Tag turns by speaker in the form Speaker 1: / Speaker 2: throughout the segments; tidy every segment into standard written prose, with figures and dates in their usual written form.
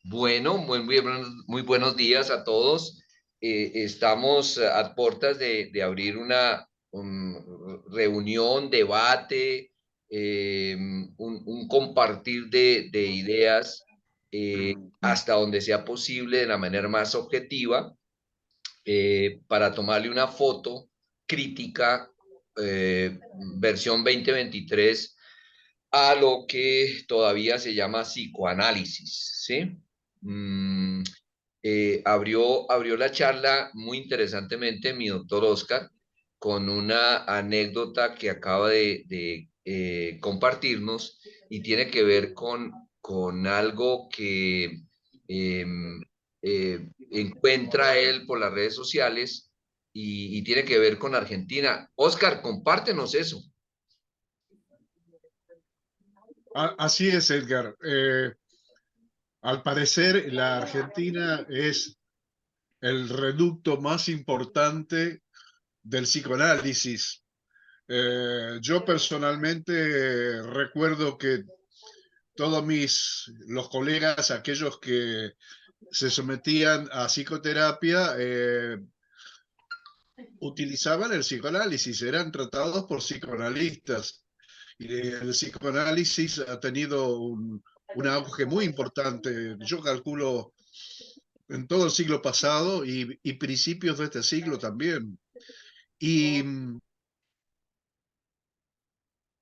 Speaker 1: Bueno, muy buenos días a todos. Estamos a puertas de abrir una reunión, debate, un compartir de ideas hasta donde sea posible de la manera más objetiva para tomarle una foto crítica, versión 2023 a lo que todavía se llama psicoanálisis, ¿sí? Mm, abrió la charla muy interesantemente mi doctor Oscar con una anécdota que acaba de compartirnos y tiene que ver con algo que eh, encuentra él por las redes sociales y tiene que ver con Argentina. Oscar, compártenos eso.
Speaker 2: Así es, Edgar. Al parecer, la Argentina es el reducto más importante del psicoanálisis. Yo personalmente recuerdo que todos los colegas, aquellos que se sometían a psicoterapia, utilizaban el psicoanálisis, eran tratados por psicoanalistas. Y el psicoanálisis ha tenido un auge muy importante. Yo calculo en todo el siglo pasado y principios de este siglo también. Y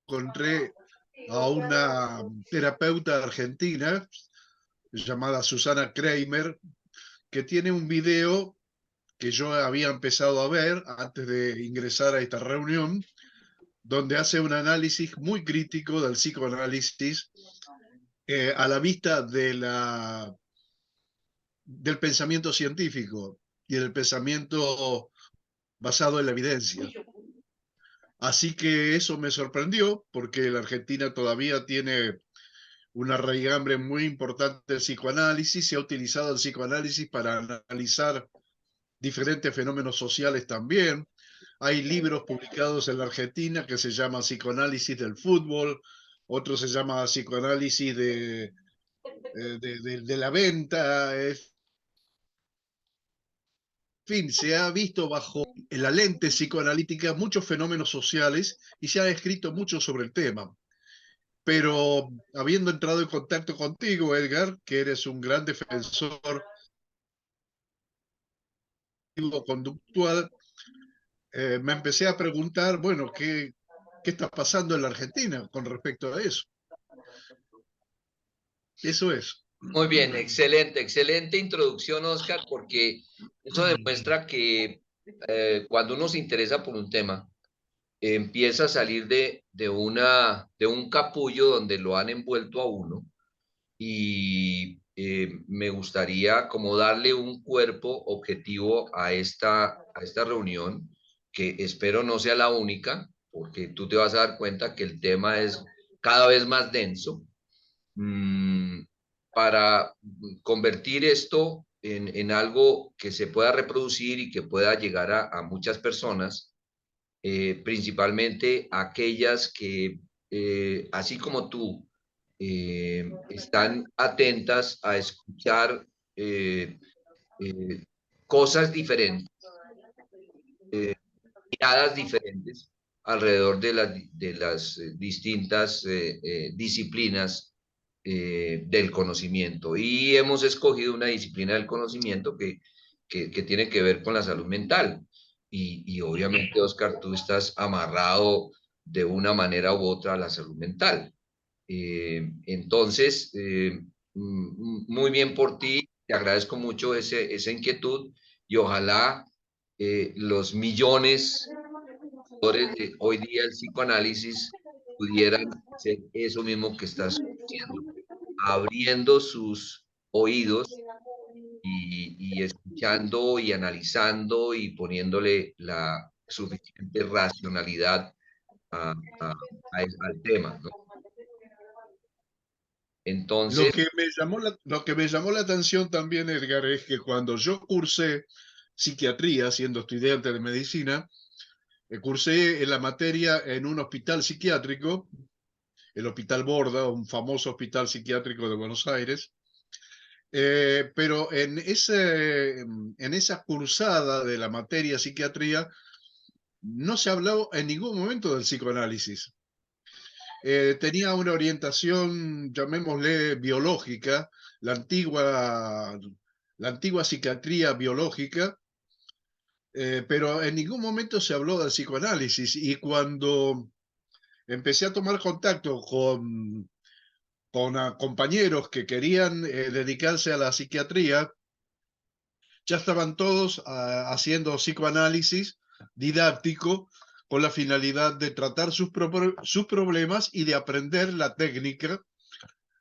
Speaker 2: encontré a una terapeuta argentina llamada Susana Kramer, que tiene un video que yo había empezado a ver antes de ingresar a esta reunión, donde hace un análisis muy crítico del psicoanálisis a la vista del pensamiento científico y del pensamiento basado en la evidencia. Así que eso me sorprendió porque la Argentina todavía tiene una raigambre muy importante del psicoanálisis. Se ha utilizado el psicoanálisis para analizar diferentes fenómenos sociales también. Hay libros publicados en la Argentina que se llama Psicoanálisis del fútbol, otro se llama Psicoanálisis de la venta. Fin, se ha visto bajo la lente psicoanalítica muchos fenómenos sociales y se ha escrito mucho sobre el tema. Pero habiendo entrado en contacto contigo, Edgar, que eres un gran defensor conductual, me empecé a preguntar, bueno, ¿qué está pasando en la Argentina con respecto a eso? Eso es.
Speaker 1: Muy bien, excelente introducción, Oscar, porque eso demuestra que cuando uno se interesa por un tema, empieza a salir de un capullo donde lo han envuelto a uno y me gustaría como darle un cuerpo objetivo a esta reunión, que espero no sea la única, porque tú te vas a dar cuenta que el tema es cada vez más denso. Mm, para convertir esto en algo que se pueda reproducir y que pueda llegar a muchas personas, principalmente aquellas que, así como tú, están atentas a escuchar eh, eh, cosas diferentes, miradas diferentes alrededor de las distintas disciplinas del conocimiento. Y hemos escogido una disciplina del conocimiento que tiene que ver con la salud mental. Y obviamente, Oscar, tú estás amarrado de una manera u otra a la salud mental. Entonces, muy bien por ti, te agradezco mucho esa inquietud y ojalá los millones de hoy día el psicoanálisis pudieran hacer eso mismo que estás haciendo, abriendo sus oídos y escuchando y analizando y poniéndole la suficiente racionalidad a, al tema, ¿no? Entonces,
Speaker 2: Lo que me llamó la atención también, Edgar, es que cuando yo cursé psiquiatría, siendo estudiante de medicina, cursé en la materia en un hospital psiquiátrico el Hospital Borda, un famoso hospital psiquiátrico de Buenos Aires. Pero en esa cursada de la materia psiquiatría no se habló en ningún momento del psicoanálisis. Tenía una orientación, llamémosle, biológica, la antigua, la antigua psiquiatría biológica, pero en ningún momento se habló del psicoanálisis. Y cuando empecé a tomar contacto con compañeros que querían dedicarse a la psiquiatría, ya estaban todos haciendo psicoanálisis didáctico con la finalidad de tratar sus problemas y de aprender la técnica,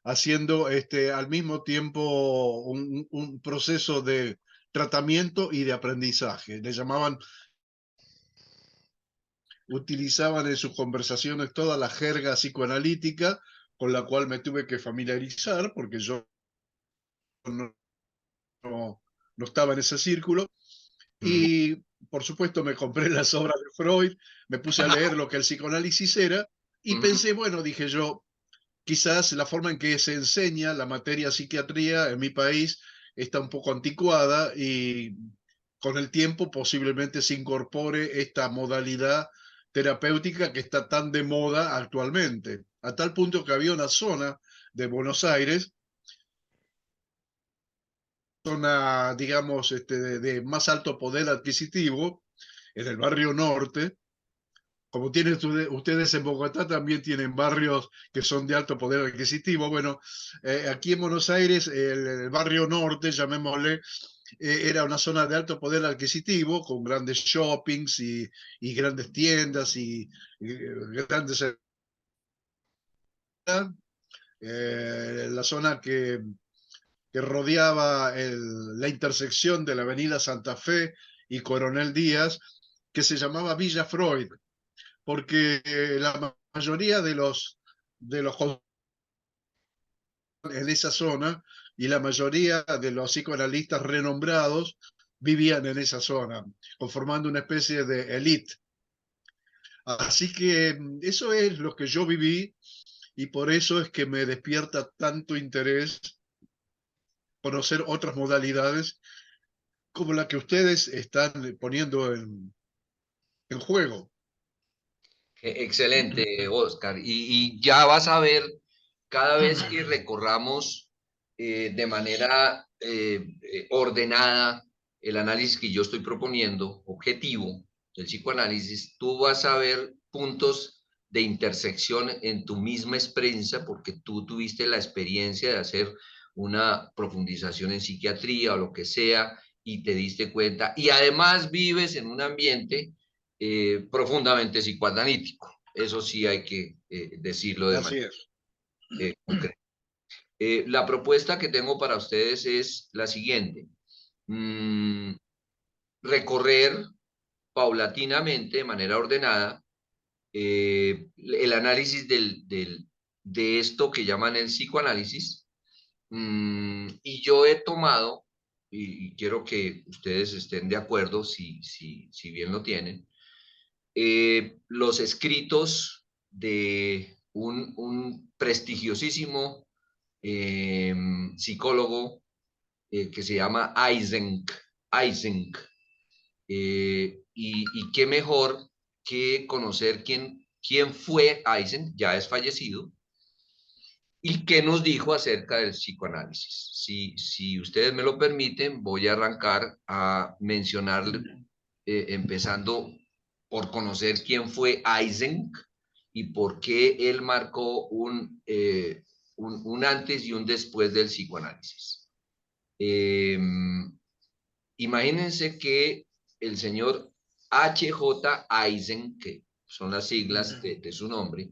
Speaker 2: haciendo al mismo tiempo un proceso de tratamiento y de aprendizaje. Le llamaban, utilizaban en sus conversaciones toda la jerga psicoanalítica con la cual me tuve que familiarizar porque yo no, no estaba en ese círculo.
Speaker 1: Mm.
Speaker 2: Y por supuesto me compré las obras de Freud, me puse a leer lo que el psicoanálisis era y
Speaker 1: Ujú.
Speaker 2: pensé, bueno, dije yo, quizás la forma en que se enseña la materia psiquiatría en mi país está un poco anticuada y con el tiempo posiblemente se incorpore esta modalidad terapéutica que está tan de moda actualmente, a tal punto que había una zona de Buenos Aires, zona, digamos, de más alto poder adquisitivo, en el barrio norte. Como tienen ustedes en Bogotá, también tienen barrios que son de alto poder adquisitivo. Bueno, aquí en Buenos Aires, el barrio norte, llamémosle, era una zona de alto poder adquisitivo, con grandes shoppings y grandes tiendas y grandes... la zona que rodeaba la intersección de la avenida Santa Fe y Coronel Díaz, que se llamaba Villa Freud, porque la mayoría de los en esa zona y la mayoría de los psicoanalistas renombrados vivían en esa zona, conformando una especie de élite. Así que eso es lo que yo viví y por eso es que me despierta tanto interés conocer otras modalidades como la que ustedes están poniendo en juego.
Speaker 1: Excelente, Oscar. Y ya vas a ver, cada vez que recorramos de manera ordenada el análisis que yo estoy proponiendo, objetivo del psicoanálisis, tú vas a ver puntos de intersección en tu misma experiencia, porque tú tuviste la experiencia de hacer una profundización en psiquiatría o lo que sea, y te diste cuenta, y además vives en un ambiente profundamente psicoanalítico. Eso sí hay que decirlo de
Speaker 2: Así
Speaker 1: manera
Speaker 2: es.
Speaker 1: concreta. La propuesta que tengo para ustedes es la siguiente. Mm, recorrer paulatinamente, de manera ordenada, el análisis de esto que llaman el psicoanálisis. Y yo he tomado, y quiero que ustedes estén de acuerdo si bien lo tienen, los escritos de un prestigiosísimo psicólogo que se llama Eysenck. Y qué mejor que conocer quién fue Eysenck, ya es fallecido, y qué nos dijo acerca del psicoanálisis. Si ustedes me lo permiten, voy a arrancar a mencionar, empezando por conocer quién fue Eysenck y por qué él marcó un antes y un después del psicoanálisis. Eh, imagínense que el señor H.J. Eysenck, que son las siglas de su nombre,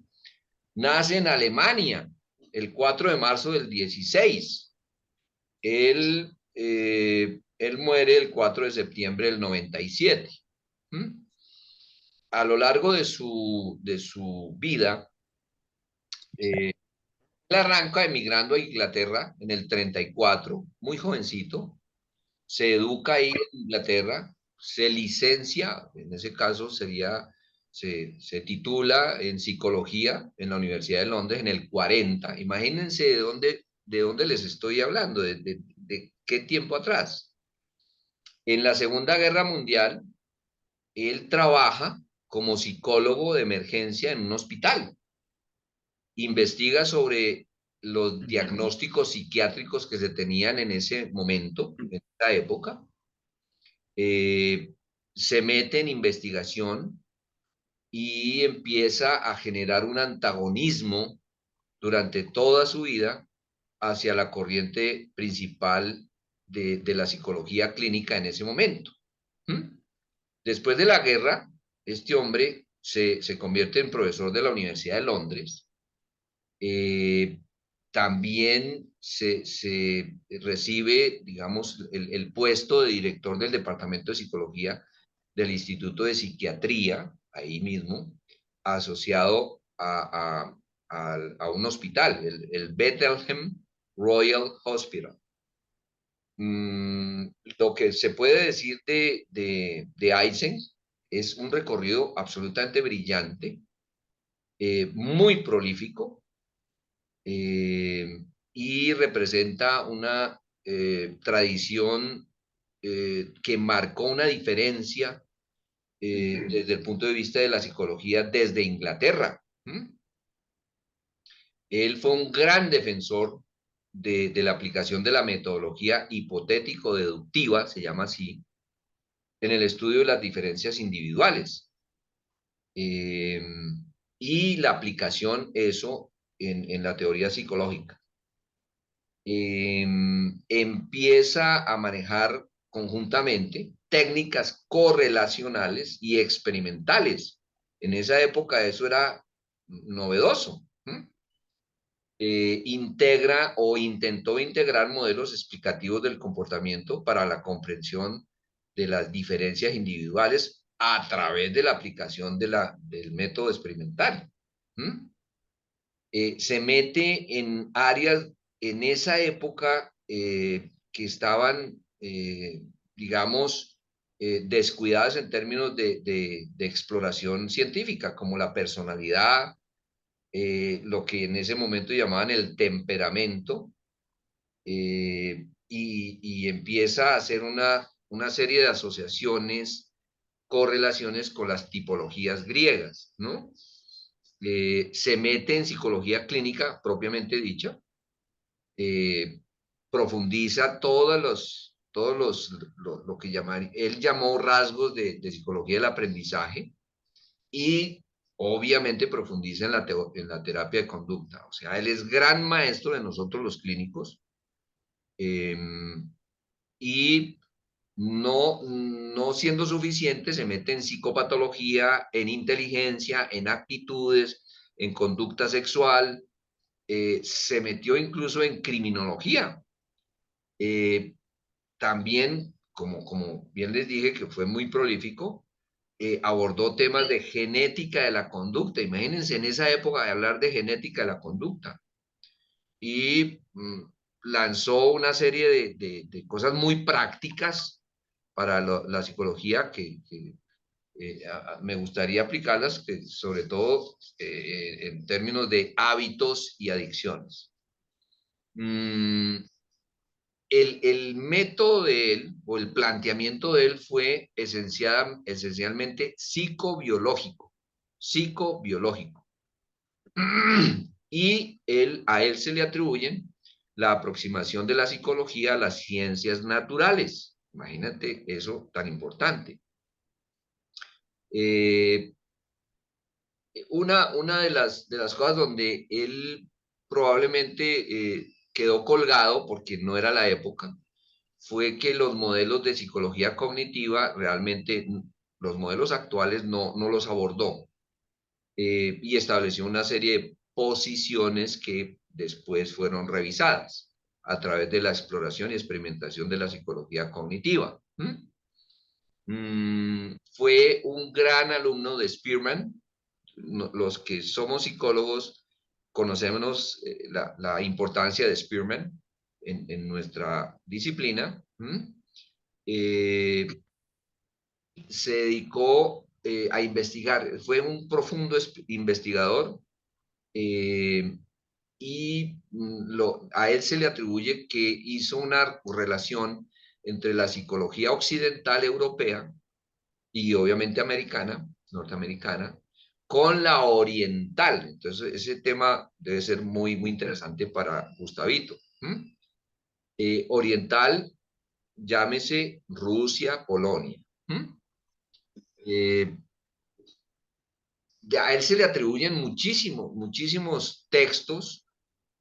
Speaker 1: nace en Alemania el 4 de marzo del 16. Él muere el 4 de septiembre del 97. ¿Mm? A lo largo de su vida, él arranca emigrando a Inglaterra en el 34, muy jovencito, se educa ahí en Inglaterra, se licencia, en ese caso se titula en psicología en la Universidad de Londres en el 40. Imagínense de dónde les estoy hablando, de qué tiempo atrás. En la Segunda Guerra Mundial, él trabaja como psicólogo de emergencia en un hospital. Investiga sobre los diagnósticos psiquiátricos que se tenían en ese momento, en esa época. Se mete en investigación y empieza a generar un antagonismo durante toda su vida hacia la corriente principal de la psicología clínica en ese momento. ¿Mm? Después de la guerra, este hombre se convierte en profesor de la Universidad de Londres. También se recibe, digamos, el puesto de director del Departamento de Psicología del Instituto de Psiquiatría, ahí mismo, asociado a un hospital, el Bethlehem Royal Hospital. Lo que se puede decir de Eysenck es un recorrido absolutamente brillante, muy prolífico, y representa una tradición que marcó una diferencia desde el punto de vista de la psicología desde Inglaterra. Él fue un gran defensor de la aplicación de la metodología hipotético-deductiva, se llama así, en el estudio de las diferencias individuales. Y la aplicación eso en la teoría psicológica. Empieza a manejar conjuntamente técnicas correlacionales y experimentales. En esa época eso era novedoso. Integra o intentó integrar modelos explicativos del comportamiento para la comprensión de las diferencias individuales a través de la aplicación del método experimental. Se mete en áreas en esa época que estaban, digamos, descuidadas en términos de exploración científica, como la personalidad, lo que en ese momento llamaban el temperamento, y empieza a hacer una serie de asociaciones, correlaciones con las tipologías griegas, ¿no? Se mete en psicología clínica propiamente dicha, profundiza lo que él llamó rasgos de psicología del aprendizaje, y obviamente profundiza en la terapia de conducta. O sea, él es gran maestro de nosotros los clínicos, y no siendo suficiente, se mete en psicopatología, en inteligencia, en actitudes, en conducta sexual, se metió incluso en criminología. También, como bien les dije, que fue muy prolífico, abordó temas de genética de la conducta. Imagínense en esa época de hablar de genética de la conducta. Y lanzó una serie de cosas muy prácticas para la psicología que me gustaría aplicarlas, sobre todo en términos de hábitos y adicciones. El método de él, o el planteamiento de él, fue esencialmente psicobiológico, psicobiológico. Y a él se le atribuyen la aproximación de la psicología a las ciencias naturales. Imagínate eso tan importante. Una de las cosas donde él probablemente quedó colgado, porque no era la época, fue que los modelos de psicología cognitiva realmente, los modelos actuales no los abordó, y estableció una serie de posiciones que después fueron revisadas a través de la exploración y experimentación de la psicología cognitiva. Fue un gran alumno de Spearman. Los que somos psicólogos conocemos la importancia de Spearman en nuestra disciplina. Se dedicó a investigar. Fue un profundo investigador y a él se le atribuye que hizo una relación entre la psicología occidental europea y obviamente americana, norteamericana, con la oriental. Entonces, ese tema debe ser muy, muy interesante para Gustavito. Oriental, llámese Rusia, Polonia. Eh, a él se le atribuyen muchísimos textos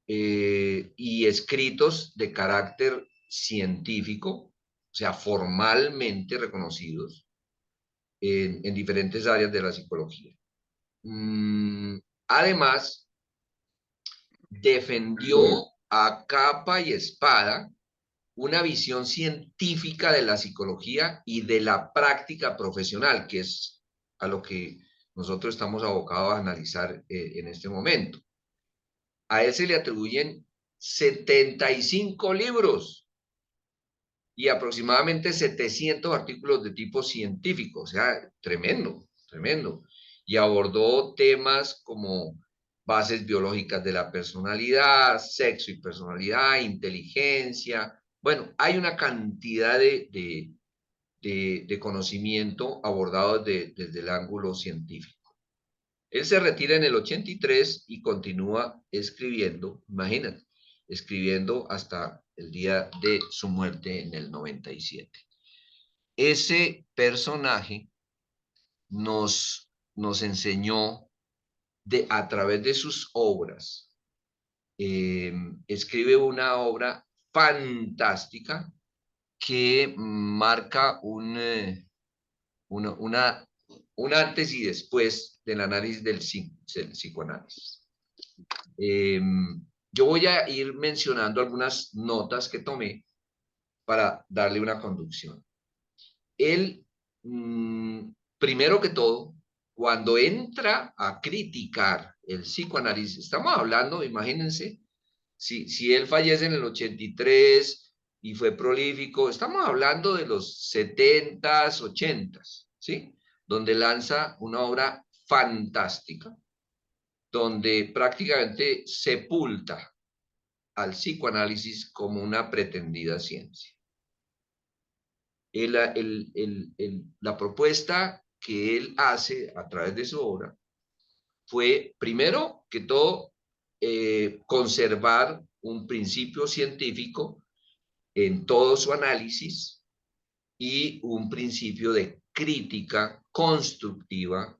Speaker 1: y escritos de carácter científico, o sea, formalmente reconocidos en diferentes áreas de la psicología. Además, defendió a capa y espada una visión científica de la psicología y de la práctica profesional, que es a lo que nosotros estamos abocados a analizar en este momento. A él se le atribuyen 75 libros y aproximadamente 700 artículos de tipo científico, o sea, tremendo, tremendo. Y abordó temas como bases biológicas de la personalidad, sexo y personalidad, inteligencia. Bueno, hay una cantidad de conocimiento abordado desde el ángulo científico. Él se retira en el 83 y continúa escribiendo, imagínate, escribiendo hasta el día de su muerte en el 97. Ese personaje nos enseñó a través de sus obras, escribe una obra fantástica que marca un antes y después del análisis del psicoanálisis. Yo voy a ir mencionando algunas notas que tomé para darle una conducción. Él, primero que todo, cuando entra a criticar el psicoanálisis, estamos hablando, imagínense, si él fallece en el 83 y fue prolífico, estamos hablando de los 70s, 80s, ¿sí? Donde lanza una obra fantástica, donde prácticamente sepulta al psicoanálisis como una pretendida ciencia. La propuesta que él hace a través de su obra fue, primero que todo, conservar un principio científico en todo su análisis y un principio de crítica constructiva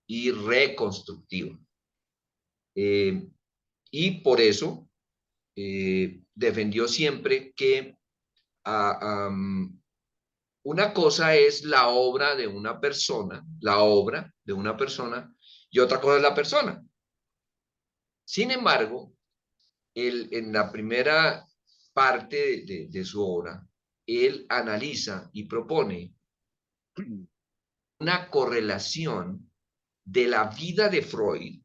Speaker 1: y reconstructiva. Y por eso defendió siempre que una cosa es la obra de una persona, y otra cosa es la persona. Sin embargo, en la primera parte de su obra, él analiza y propone una correlación de la vida de Freud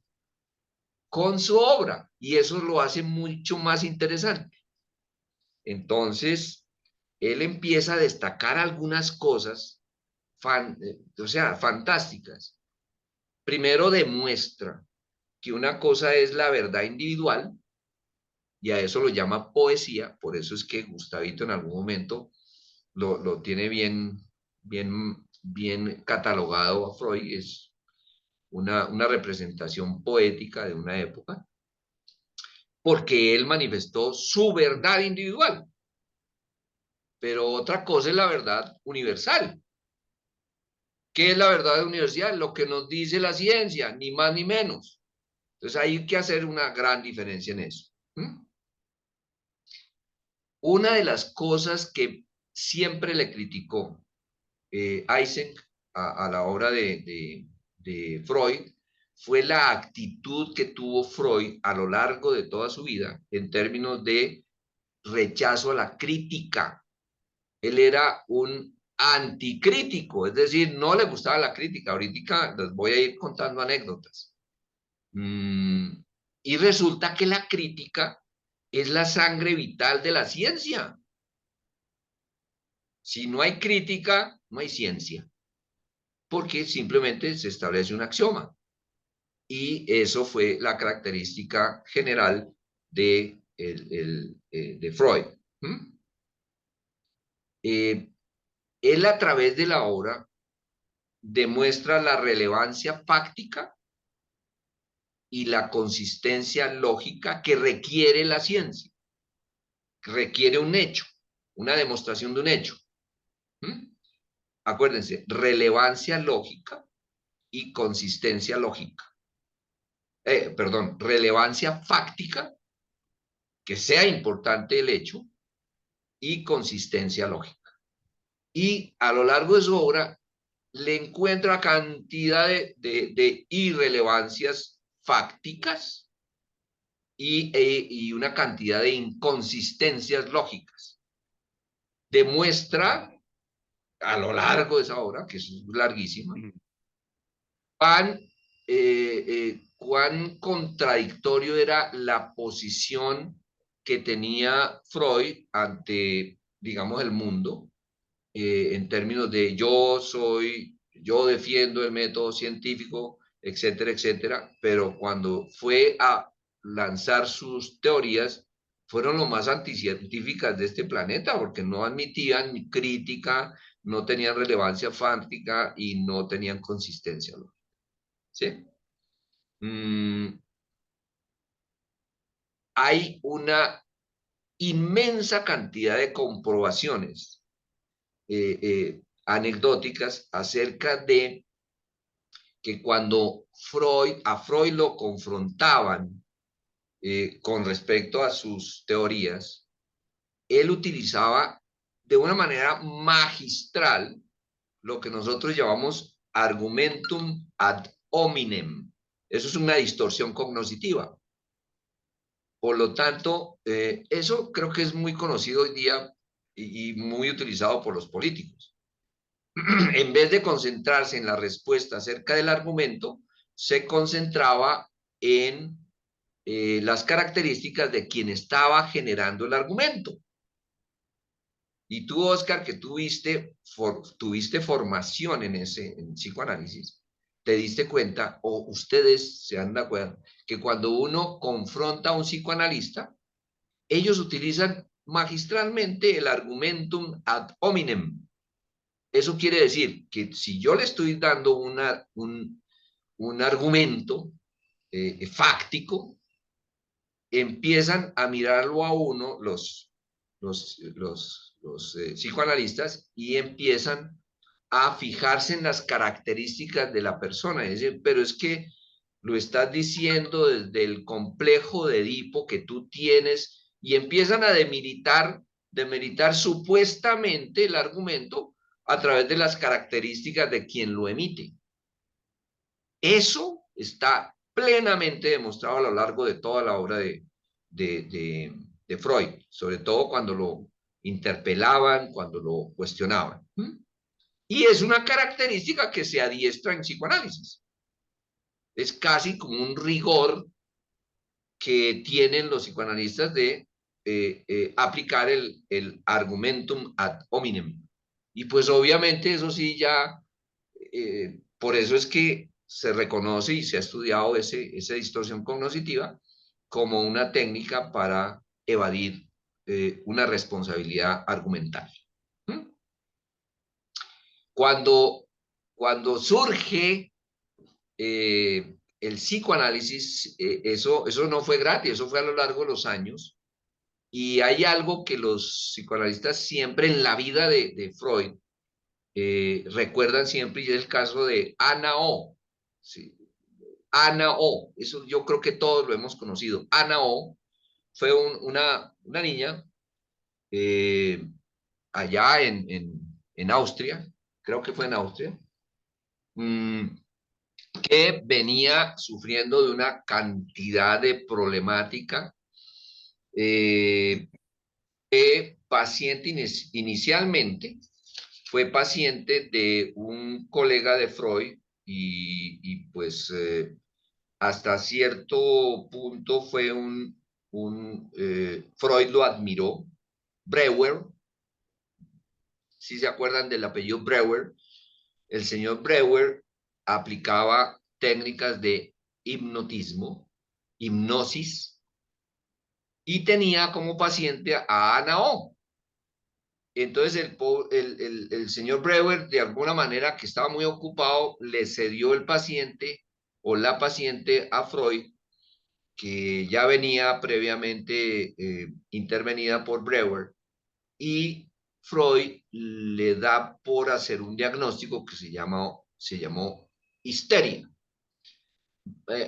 Speaker 1: con su obra, y eso lo hace mucho más interesante. Entonces, él empieza a destacar algunas cosas, fantásticas. Primero demuestra que una cosa es la verdad individual, y a eso lo llama poesía, por eso es que Gustavito en algún momento lo tiene bien catalogado a Freud, es una representación poética de una época, porque él manifestó su verdad individual, pero otra cosa es la verdad universal. ¿Qué es la verdad universal? Lo que nos dice la ciencia, ni más ni menos. Entonces hay que hacer una gran diferencia en eso. Una de las cosas que siempre le criticó Eysenck a la obra de Freud fue la actitud que tuvo Freud a lo largo de toda su vida en términos de rechazo a la crítica. Él era un anticrítico, es decir, no le gustaba la crítica. Ahorita les voy a ir contando anécdotas. Y resulta que la crítica es la sangre vital de la ciencia. Si no hay crítica, no hay ciencia. porque simplemente se establece un axioma. Y eso fue la característica general de Freud. ¿Mm? Él a través de la obra demuestra la relevancia fáctica y la consistencia lógica que requiere la ciencia. Requiere un hecho, una demostración de un hecho. ¿Mm? Acuérdense, relevancia lógica y consistencia lógica. Perdón, relevancia fáctica, que sea importante el hecho, y consistencia lógica. Y a lo largo de su obra le encuentra cantidad de irrelevancias fácticas y una cantidad de inconsistencias lógicas. Demuestra a lo largo de esa obra, que es larguísima, cuán contradictorio era la posición que tenía Freud ante, digamos, el mundo, en términos de yo defiendo el método científico, etcétera, etcétera, pero cuando fue a lanzar sus teorías, fueron lo más anticientíficas de este planeta, porque no admitían ni crítica, no tenían relevancia fántica y no tenían consistencia. ¿Sí? Mm, hay una inmensa cantidad de comprobaciones anecdóticas acerca de que cuando a Freud lo confrontaban con respecto a sus teorías, él utilizaba de una manera magistral lo que nosotros llamamos argumentum ad hominem. Eso es una distorsión cognitiva. Por lo tanto, eso creo que es muy conocido hoy día y muy utilizado por los políticos. En vez de concentrarse en la respuesta acerca del argumento, se concentraba en las características de quien estaba generando el argumento. Y tú, Oscar, que tuviste formación en psicoanálisis, te diste cuenta, o ustedes se han de acuerdo, que cuando uno confronta a un psicoanalista, ellos utilizan magistralmente el argumentum ad hominem. Eso quiere decir que si yo le estoy dando un argumento fáctico, empiezan a mirarlo a uno los psicoanalistas y empiezan a fijarse en las características de la persona. Es decir, pero es que lo estás diciendo desde el complejo de Edipo que tú tienes y empiezan a demeritar supuestamente el argumento a través de las características de quien lo emite. Eso está plenamente demostrado a lo largo de toda la obra de Freud, sobre todo cuando lo interpelaban, cuando lo cuestionaban. Y es una característica que se adiestra en psicoanálisis. Es casi como un rigor que tienen los psicoanalistas de aplicar el argumentum ad hominem. Y pues obviamente eso sí ya, por eso es que se reconoce y se ha estudiado esa distorsión cognitiva como una técnica para evadir una responsabilidad argumental. ¿Mm? Cuando surge el psicoanálisis, eso no fue gratis, eso fue a lo largo de los años. Y hay algo que los psicoanalistas siempre en la vida de Freud recuerdan siempre, y es el caso de Ana O. ¿Sí? Ana O, eso yo creo que todos lo hemos conocido. Ana O fue una niña eh, allá en Austria, creo que fue en Austria, mmm, que venía sufriendo de una cantidad de problemática. Paciente inicialmente fue paciente de un colega de Freud y pues hasta cierto punto fue Freud lo admiró. Breuer, si se acuerdan del apellido Breuer, el señor Breuer aplicaba técnicas de hipnotismo, hipnosis, y tenía como paciente a Ana O. Entonces el señor Breuer, de alguna manera, que estaba muy ocupado, le cedió el paciente o la paciente a Freud, que ya venía previamente intervenida por Breuer, y Freud le da por hacer un diagnóstico que se llamó histeria.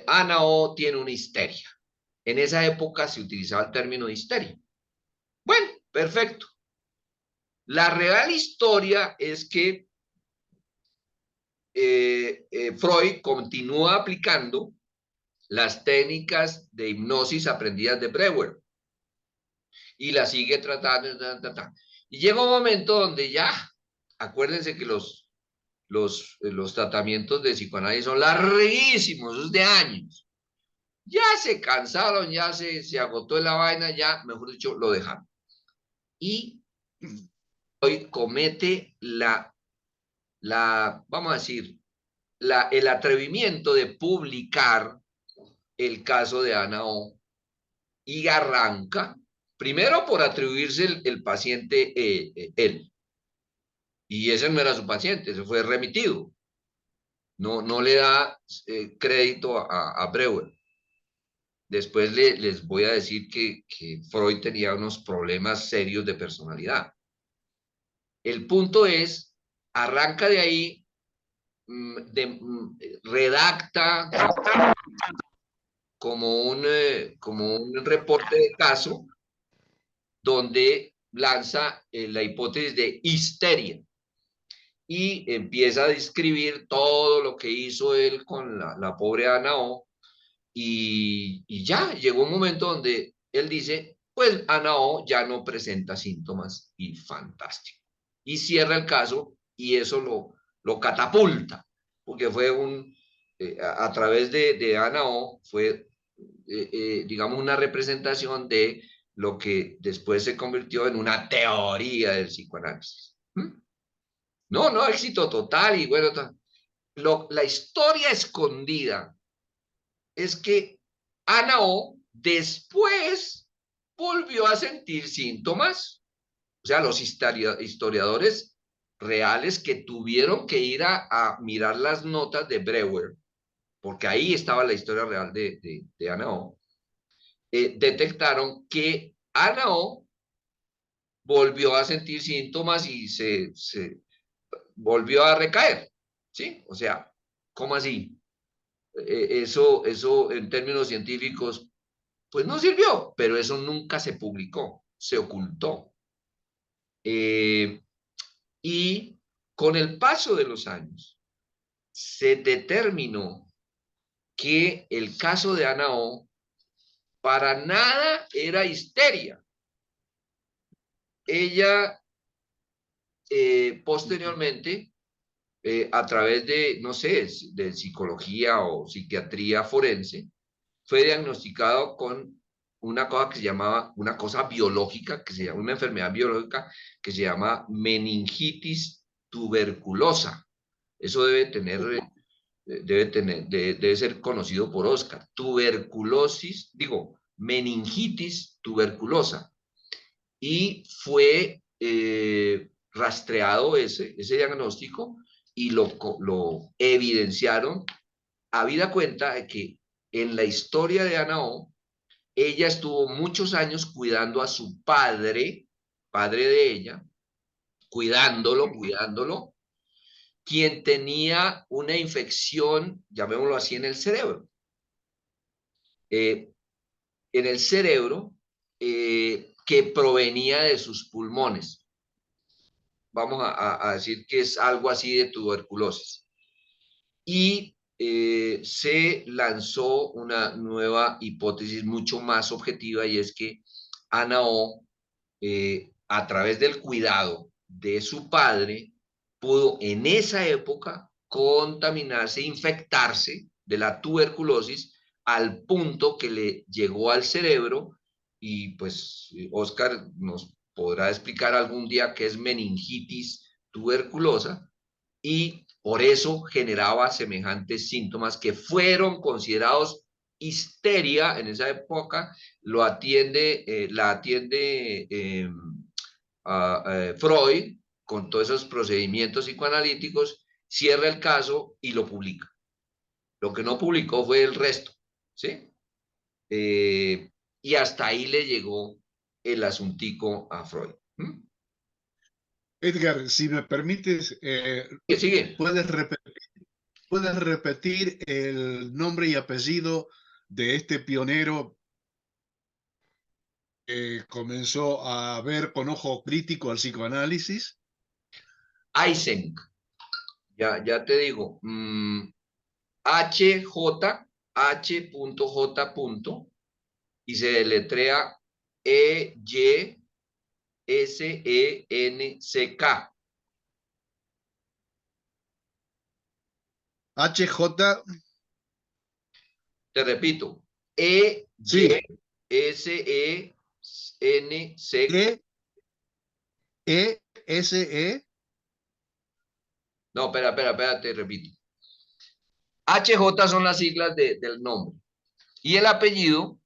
Speaker 1: Ana O tiene una histeria. En esa época se utilizaba el término de histeria. Bueno, perfecto. La real historia es que Freud continúa aplicando las técnicas de hipnosis aprendidas de Breuer y la sigue tratando. Y llega un momento donde ya, acuérdense que los tratamientos de psicoanálisis son larguísimos, es de años. Ya se cansaron, ya se agotó la vaina, ya, mejor dicho, lo dejaron. Y hoy comete vamos a decir, el atrevimiento de publicar el caso de Ana O y arranca, primero por atribuirse el paciente él, y ese no era su paciente, ese fue remitido, no le da crédito a Breuer. Después les voy a decir que Freud tenía unos problemas serios de personalidad. El punto es, arranca de ahí, redacta como un reporte de caso donde lanza la hipótesis de histeria y empieza a describir todo lo que hizo él con la pobre Ana O, y ya llegó un momento donde él dice, pues Ana O ya no presenta síntomas y fantástico. Y cierra el caso y eso lo catapulta, porque fue a través de Ana O fue, digamos, una representación de lo que después se convirtió en una teoría del psicoanálisis. ¿Mm? No, no, éxito total y bueno, la historia escondida es que Ana O después volvió a sentir síntomas, o sea, los historiadores reales que tuvieron que ir a mirar las notas de Breuer, porque ahí estaba la historia real de Ana O, detectaron que Ana O volvió a sentir síntomas y se volvió a recaer, ¿sí? O sea, ¿cómo así? Eso en términos científicos pues no sirvió, pero eso nunca se publicó, se ocultó. Eh, y con el paso de los años, se determinó que el caso de Ana O para nada era histeria. Ella posteriormente, a través de, no sé, de psicología o psiquiatría forense, fue diagnosticado con una cosa que se llamaba, una cosa biológica, que se llama una enfermedad biológica que se llama meningitis tuberculosa. Eso debe ser conocido por Oscar. Tuberculosis, digo, meningitis tuberculosa. Y fue rastreado ese diagnóstico y lo evidenciaron, habida cuenta de que en la historia de Ana O, ella estuvo muchos años cuidando a su padre de ella, cuidándolo, quien tenía una infección, llamémoslo así, en el cerebro. En el cerebro que provenía de sus pulmones. Vamos a decir que es algo así de tuberculosis. Y se lanzó una nueva hipótesis mucho más objetiva, y es que Ana O, a través del cuidado de su padre, pudo en esa época contaminarse, infectarse de la tuberculosis al punto que le llegó al cerebro, y pues Oscar nos podrá explicar algún día qué es meningitis tuberculosa, y Por eso generaba semejantes síntomas que fueron considerados histeria en esa época. La atiende Freud con todos esos procedimientos psicoanalíticos, cierra el caso y lo publica. Lo que no publicó fue el resto, ¿sí? Y hasta ahí le llegó el asuntico a Freud. ¿Mm?
Speaker 2: Edgar, si me permites,
Speaker 1: ¿Qué sigue?
Speaker 2: ¿puedes puedes repetir el nombre y apellido de este pionero que comenzó a ver con ojo crítico al psicoanálisis?
Speaker 1: Eysenck, ya te digo, HJ, H.J. y se deletrea Eysenck.
Speaker 2: HJ,
Speaker 1: Te repito,
Speaker 2: sí,
Speaker 1: Eysenck.
Speaker 2: E, S, E,
Speaker 1: No, espera, te repito. HJ son las siglas del nombre. Y el apellido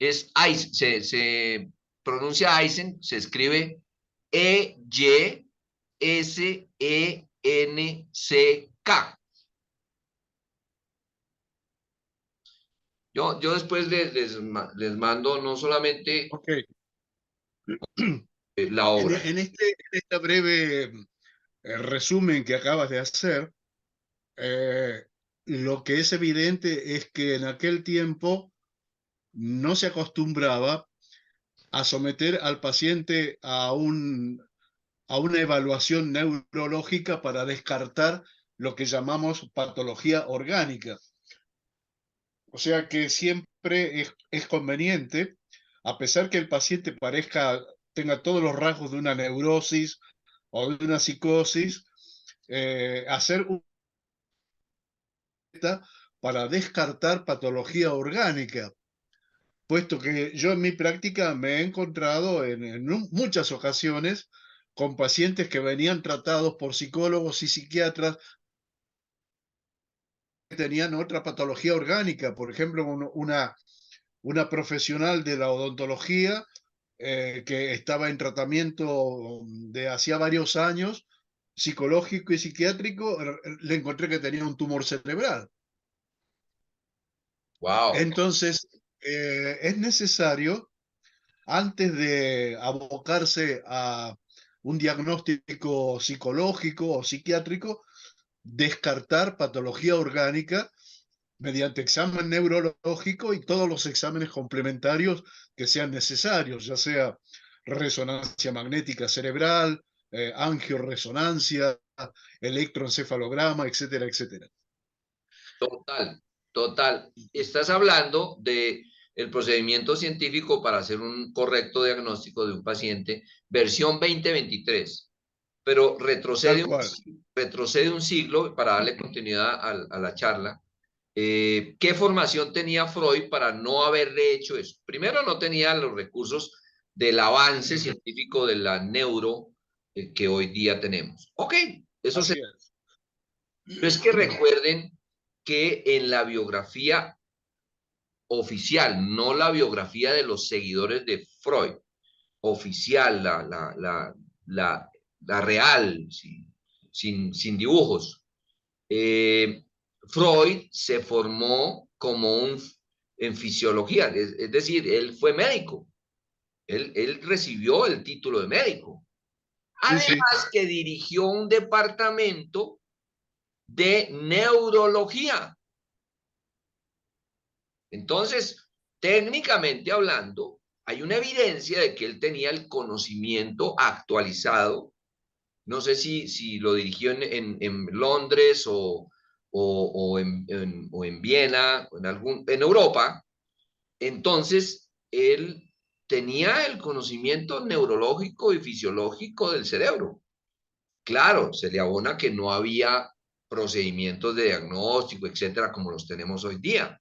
Speaker 1: es se pronuncia Eisen, se escribe Eysenck. Yo después les mando no solamente
Speaker 2: ok.
Speaker 1: la obra.
Speaker 2: En esta breve resumen que acabas de hacer, eh, lo que es evidente es que en aquel tiempo no se acostumbraba a someter al paciente a una evaluación neurológica para descartar lo que llamamos patología orgánica. O sea que siempre es conveniente, a pesar que el paciente tenga todos los rasgos de una neurosis o de una psicosis, hacer una para descartar patología orgánica, puesto que yo en mi práctica me he encontrado en muchas ocasiones con pacientes que venían tratados por psicólogos y psiquiatras que tenían otra patología orgánica, por ejemplo, una profesional de la odontología que estaba en tratamiento de hacía varios años, psicológico y psiquiátrico, le encontré que tenía un tumor cerebral.
Speaker 1: Wow.
Speaker 2: Entonces, es necesario, antes de abocarse a un diagnóstico psicológico o psiquiátrico, descartar patología orgánica mediante examen neurológico y todos los exámenes complementarios que sean necesarios, ya sea resonancia magnética cerebral, angioresonancia, electroencefalograma, etcétera, etcétera.
Speaker 1: Total, total. Estás hablando de el procedimiento científico para hacer un correcto diagnóstico de un paciente, versión 2023, pero
Speaker 2: Tal cual.
Speaker 1: retrocede un siglo para darle continuidad a la charla. ¿Qué formación tenía Freud para no haberle hecho eso? Primero, no tenía los recursos del avance científico de la neuro que hoy día tenemos. Ok, eso se...
Speaker 2: Así es.
Speaker 1: Pero es que recuerden que en la biografía oficial, no la biografía de los seguidores de Freud, oficial, la real, sin dibujos. Freud se formó en fisiología, es decir, él fue médico, él recibió el título de médico.
Speaker 2: Sí, sí.
Speaker 1: Además que dirigió un departamento de neurología. Entonces, técnicamente hablando, hay una evidencia de que él tenía el conocimiento actualizado. No sé si lo dirigió en Londres o en Viena, o en Europa. Entonces, él tenía el conocimiento neurológico y fisiológico del cerebro. Claro, se le abona que no había procedimientos de diagnóstico, etcétera, como los tenemos hoy día,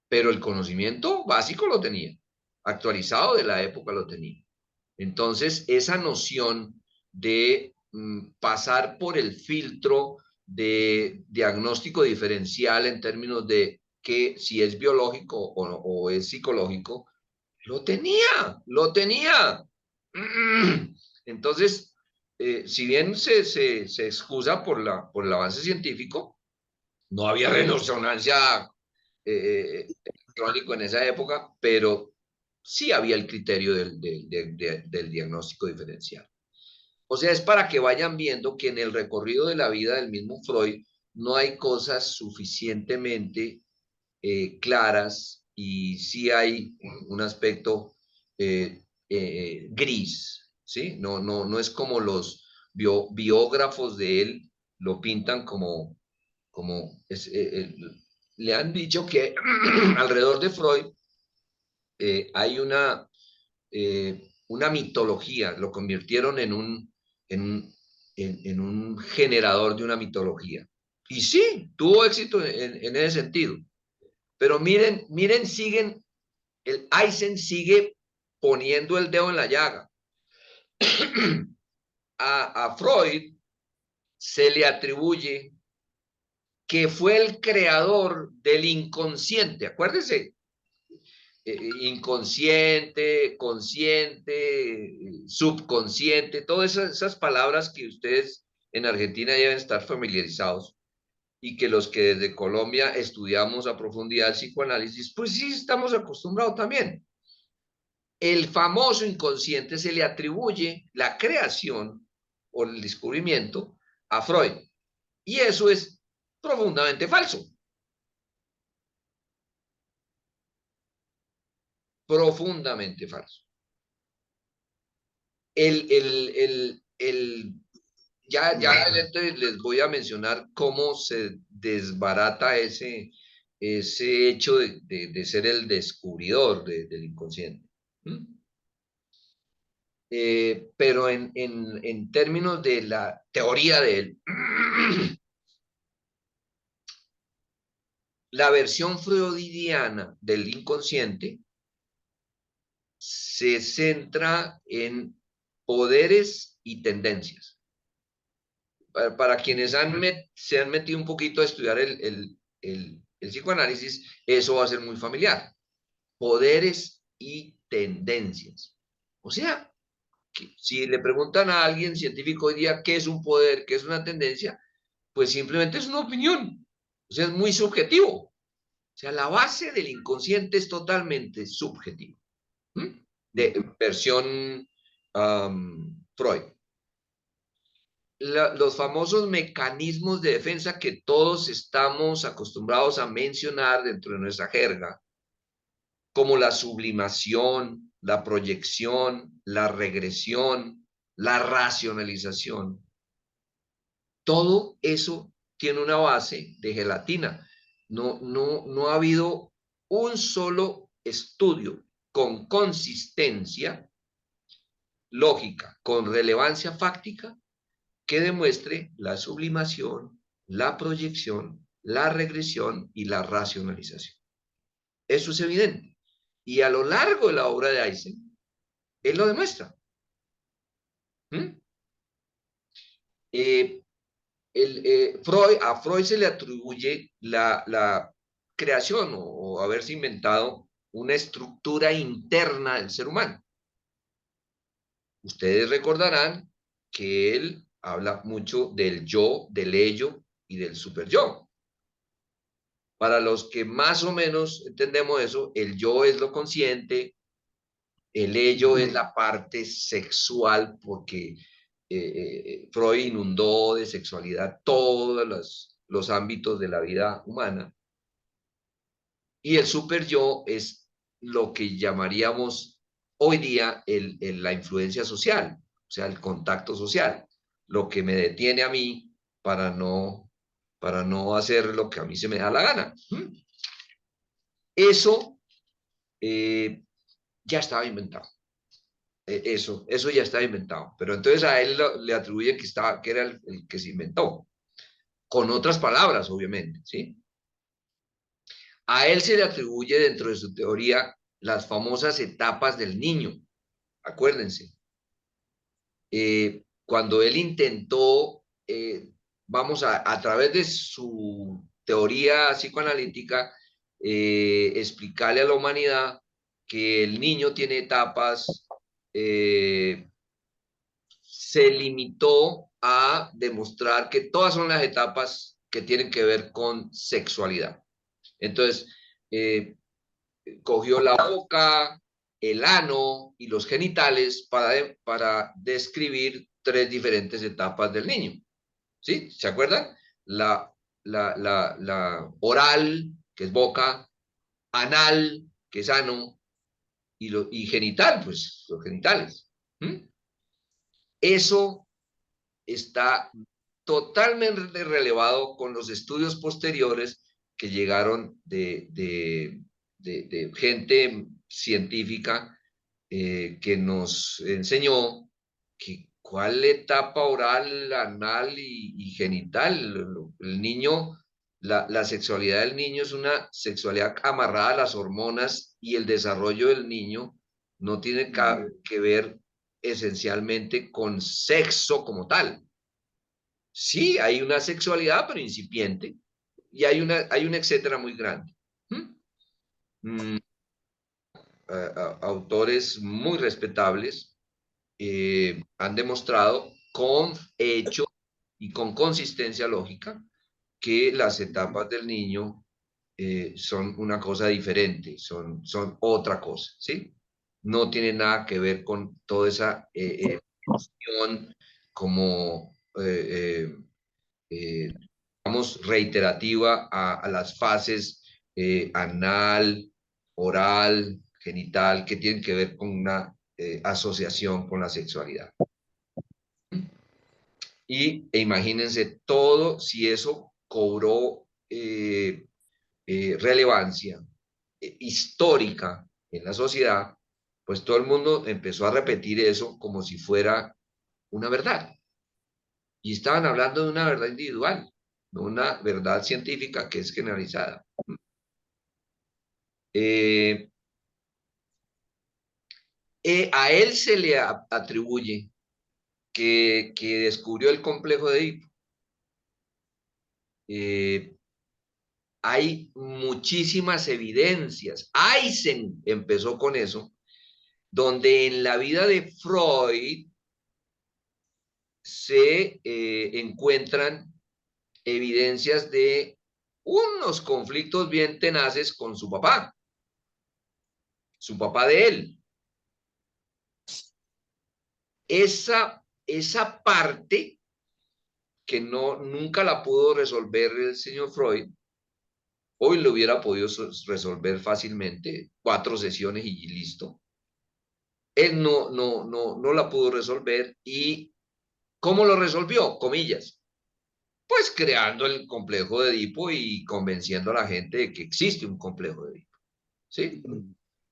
Speaker 1: pero el conocimiento básico lo tenía, actualizado de la época lo tenía. Entonces, esa noción de pasar por el filtro de diagnóstico diferencial en términos de que si es biológico o es psicológico, lo tenía, lo tenía. Entonces, si bien se excusa por el avance científico, no había resonancia electrónico en esa época, pero sí había el criterio del diagnóstico diferencial. O sea, es para que vayan viendo que en el recorrido de la vida del mismo Freud no hay cosas suficientemente claras y sí hay un aspecto gris, ¿sí? No es como los biógrafos de él lo pintan le han dicho que alrededor de Freud hay una mitología, lo convirtieron en, en un generador de una mitología. Y sí, tuvo éxito en ese sentido. Pero miren, el Eisen sigue poniendo el dedo en la llaga. A Freud se le atribuye que fue el creador del inconsciente. Acuérdense, inconsciente, consciente, subconsciente, todas esas palabras que ustedes en Argentina deben estar familiarizados y que los que desde Colombia estudiamos a profundidad el psicoanálisis, pues sí estamos acostumbrados también. El famoso inconsciente se le atribuye la creación o el descubrimiento a Freud. Y eso es profundamente falso. Profundamente falso. El, el, el, el, ya les voy a mencionar cómo se desbarata ese hecho de ser el descubridor del inconsciente. ¿Mm? Pero en términos de la teoría de él, la versión freudiana del inconsciente se centra en poderes y tendencias. Para quienes se han metido un poquito a estudiar el psicoanálisis, eso va a ser muy familiar. Poderes y tendencias. O sea, que si le preguntan a alguien científico hoy día qué es un poder, qué es una tendencia, pues simplemente es una opinión. O sea, es muy subjetivo. O sea, la base del inconsciente es totalmente subjetiva. ¿Mm? De versión Freud. Los famosos mecanismos de defensa que todos estamos acostumbrados a mencionar dentro de nuestra jerga, como la sublimación, la proyección, la regresión, la racionalización. Todo eso tiene una base de gelatina. No ha habido un solo estudio con consistencia lógica, con relevancia fáctica, que demuestre la sublimación, la proyección, la regresión y la racionalización. Eso es evidente. Y a lo largo de la obra de Eisen, él lo demuestra. ¿Mm? Eh, a Freud se le atribuye la creación o haberse inventado una estructura interna del ser humano. Ustedes recordarán que él habla mucho del yo, del ello y del superyo. Para los que más o menos entendemos eso, el yo es lo consciente, el ello es la parte sexual, porque Freud inundó de sexualidad todos los ámbitos de la vida humana. Y el super yo es lo que llamaríamos hoy día la influencia social, o sea, el contacto social, lo que me detiene a mí para no hacer lo que a mí se me da la gana. Eso ya estaba inventado. Eso ya estaba inventado. Pero entonces a él le atribuye que era el que se inventó. Con otras palabras, obviamente, ¿sí? A él se le atribuye dentro de su teoría las famosas etapas del niño. Acuérdense. cuando él intentó, vamos a través de su teoría psicoanalítica, explicarle a la humanidad que el niño tiene etapas, se limitó a demostrar que todas son las etapas que tienen que ver con sexualidad. Entonces, cogió la boca, el ano y los genitales para describir tres diferentes etapas del niño. ¿Sí? ¿Se acuerdan? La oral, que es boca, anal, que es ano, y genital, pues los genitales. ¿Mm? Eso está totalmente relevado con los estudios posteriores que llegaron de gente científica que nos enseñó que cuál etapa oral, anal y genital. El niño, la sexualidad del niño es una sexualidad amarrada a las hormonas y el desarrollo del niño no tiene que ver esencialmente con sexo como tal. Sí, hay una sexualidad, pero incipiente, y hay un etcétera muy grande. ¿Mm? Autores muy respetables han demostrado con hecho y con consistencia lógica que las etapas del niño son una cosa diferente, son otra cosa, ¿sí? No tiene nada que ver con toda esa emoción como, digamos, reiterativa a las fases anal, oral, genital, que tienen que ver con una asociación con la sexualidad. Imagínense todo si eso cobró relevancia histórica en la sociedad, pues todo el mundo empezó a repetir eso como si fuera una verdad. Y estaban hablando de una verdad individual, no una verdad científica que es generalizada. Eh, a él se le atribuye que descubrió el complejo de Edipo. Hay muchísimas evidencias. Eisen empezó con eso, donde en la vida de Freud se encuentran evidencias de unos conflictos bien tenaces con su papá de él. Esa parte que nunca la pudo resolver el señor Freud, hoy lo hubiera podido resolver fácilmente, 4 sesiones y listo. Él no la pudo resolver. ¿Y cómo lo resolvió? Comillas. Pues creando el complejo de Edipo y convenciendo a la gente de que existe un complejo de Edipo, ¿sí?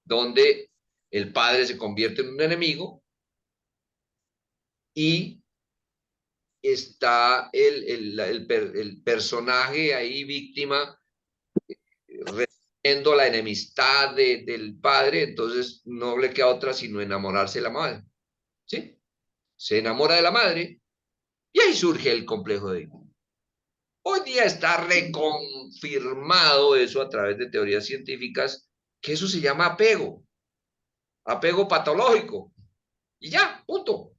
Speaker 1: Donde el padre se convierte en un enemigo y está el personaje ahí víctima recibiendo la enemistad del padre, entonces no le queda otra sino enamorarse de la madre, ¿sí? Se enamora de la madre y ahí surge el complejo de Edipo. Hoy día está reconfirmado eso a través de teorías científicas, que eso se llama apego patológico, y ya, punto.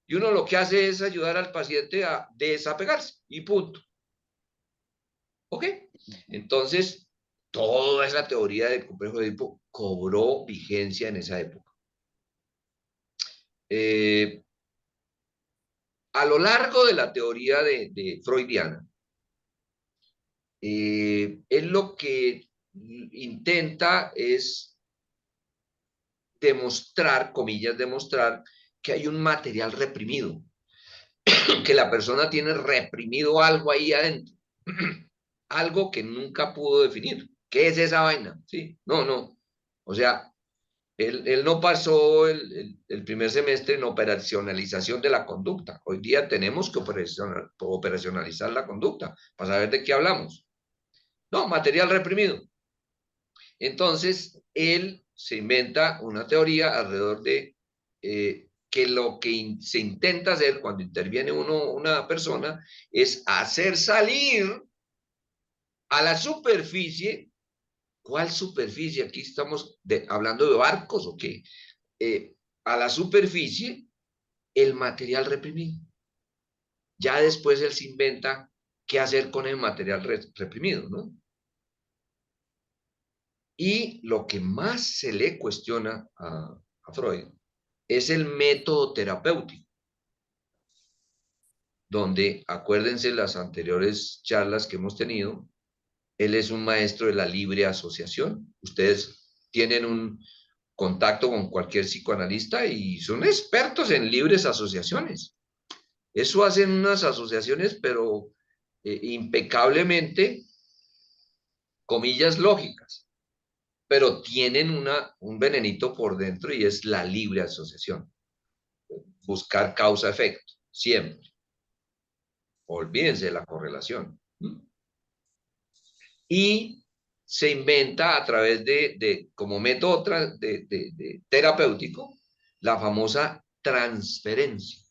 Speaker 1: Y uno lo que hace es ayudar al paciente a desapegarse, y punto. ¿Ok? Entonces, toda esa teoría del complejo de Edipo cobró vigencia en esa época. A lo largo de la teoría de freudiana, él lo que intenta es demostrar, comillas, demostrar que hay un material reprimido, que la persona tiene reprimido algo ahí adentro, algo que nunca pudo definir. ¿Qué es esa vaina? Sí, no. O sea, él no pasó el primer semestre en operacionalización de la conducta. Hoy día tenemos que operacionalizar la conducta para saber de qué hablamos. No, material reprimido. Entonces, él se inventa una teoría alrededor de que lo que se intenta hacer cuando interviene una persona es hacer salir a la superficie. ¿Cuál superficie? Aquí estamos hablando de barcos o qué. A la superficie el material reprimido. Ya después él se inventa qué hacer con el material reprimido, ¿no? Y lo que más se le cuestiona a Freud es el método terapéutico, donde, acuérdense las anteriores charlas que hemos tenido, él es un maestro de la libre asociación. Ustedes tienen un contacto con cualquier psicoanalista y son expertos en libres asociaciones. Eso hacen unas asociaciones, pero impecablemente, comillas, lógicas, pero tienen un venenito por dentro y es la libre asociación. Buscar causa-efecto, siempre. Olvídense de la correlación. Y se inventa a través como método terapéutico, la famosa transferencia.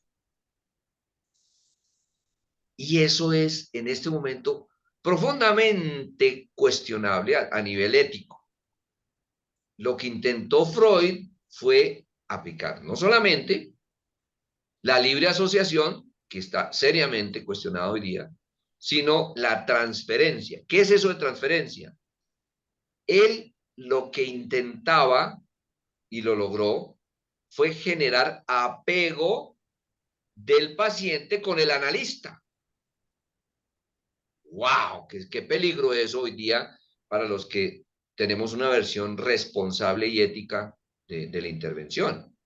Speaker 1: Y eso es, en este momento, profundamente cuestionable a nivel ético. Lo que intentó Freud fue aplicar no solamente la libre asociación, que está seriamente cuestionado hoy día, sino la transferencia. ¿Qué es eso de transferencia? Él lo que intentaba, y lo logró, fue generar apego del paciente con el analista. ¡Wow! ¡Qué peligro es hoy día para los que tenemos una versión responsable y ética de la intervención!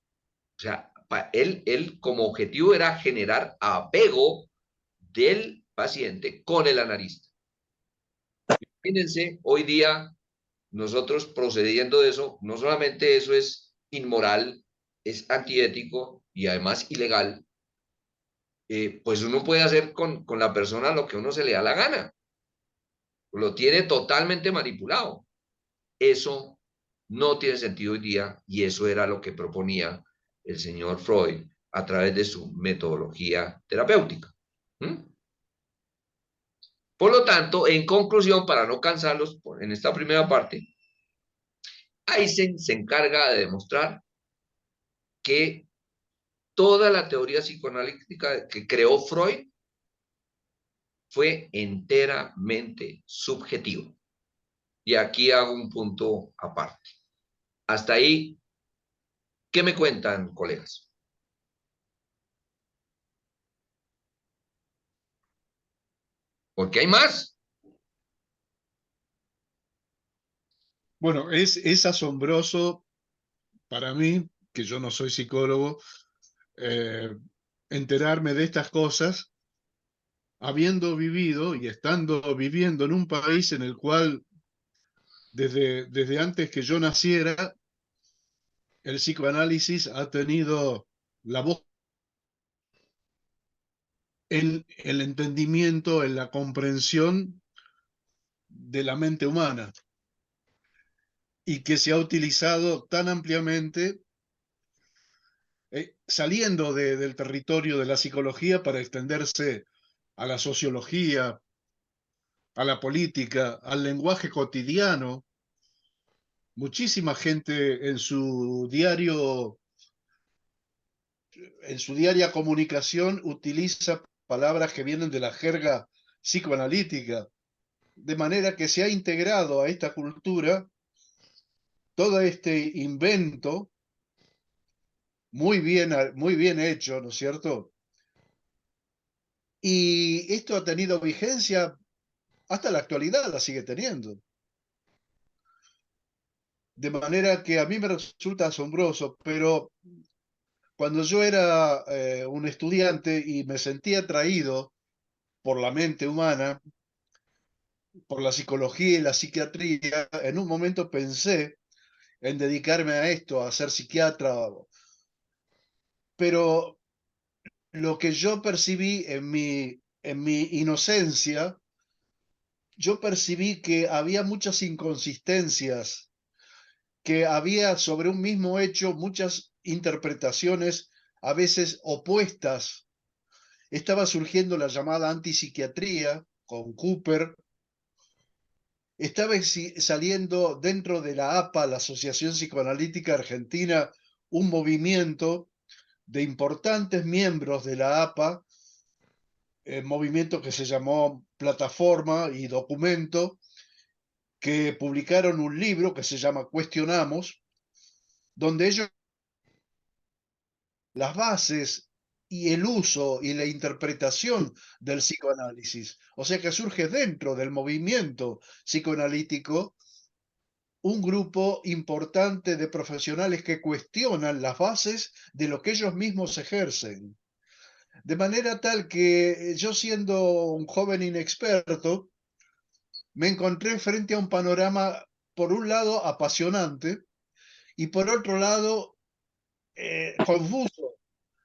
Speaker 1: O sea, él como objetivo era generar apego del paciente con el analista. Fíjense, hoy día nosotros procediendo de eso, no solamente eso es inmoral, es antiético y además ilegal, pues uno puede hacer con la persona lo que uno se le da la gana. Lo tiene totalmente manipulado. Eso no tiene sentido hoy día y eso era lo que proponía el señor Freud a través de su metodología terapéutica. ¿Mm? Por lo tanto, en conclusión, para no cansarlos en esta primera parte, Eisen se encarga de demostrar que toda la teoría psicoanalítica que creó Freud fue enteramente subjetiva. Y aquí hago un punto aparte. Hasta ahí, ¿qué me cuentan, colegas? Porque hay más.
Speaker 2: Bueno, es asombroso para mí, que yo no soy psicólogo, eh, enterarme de estas cosas, habiendo vivido y estando viviendo en un país en el cual desde antes que yo naciera, el psicoanálisis ha tenido la voz en el entendimiento, en la comprensión de la mente humana y que se ha utilizado tan ampliamente, saliendo del territorio de la psicología para extenderse a la sociología, a la política, al lenguaje cotidiano. Muchísima gente en su diaria comunicación utiliza palabras que vienen de la jerga psicoanalítica, de manera que se ha integrado a esta cultura todo este invento muy bien hecho, ¿no es cierto? Y esto ha tenido vigencia hasta la actualidad, la sigue teniendo. De manera que a mí me resulta asombroso, pero cuando yo era un estudiante y me sentía atraído por la mente humana, por la psicología y la psiquiatría, en un momento pensé en dedicarme a esto, a ser psiquiatra, pero lo que yo percibí en mi inocencia, yo percibí que había muchas inconsistencias, que había sobre un mismo hecho muchas interpretaciones a veces opuestas. Estaba surgiendo la llamada antipsiquiatría con Cooper. Estaba saliendo dentro de la APA, la Asociación Psicoanalítica Argentina, un movimiento de importantes miembros de la APA, movimiento que se llamó Plataforma y Documento, que publicaron un libro que se llama Cuestionamos, donde ellos las bases y el uso y la interpretación del psicoanálisis. O sea que surge dentro del movimiento psicoanalítico un grupo importante de profesionales que cuestionan las bases de lo que ellos mismos ejercen. De manera tal que yo, siendo un joven inexperto, me encontré frente a un panorama, por un lado, apasionante y por otro lado, confuso.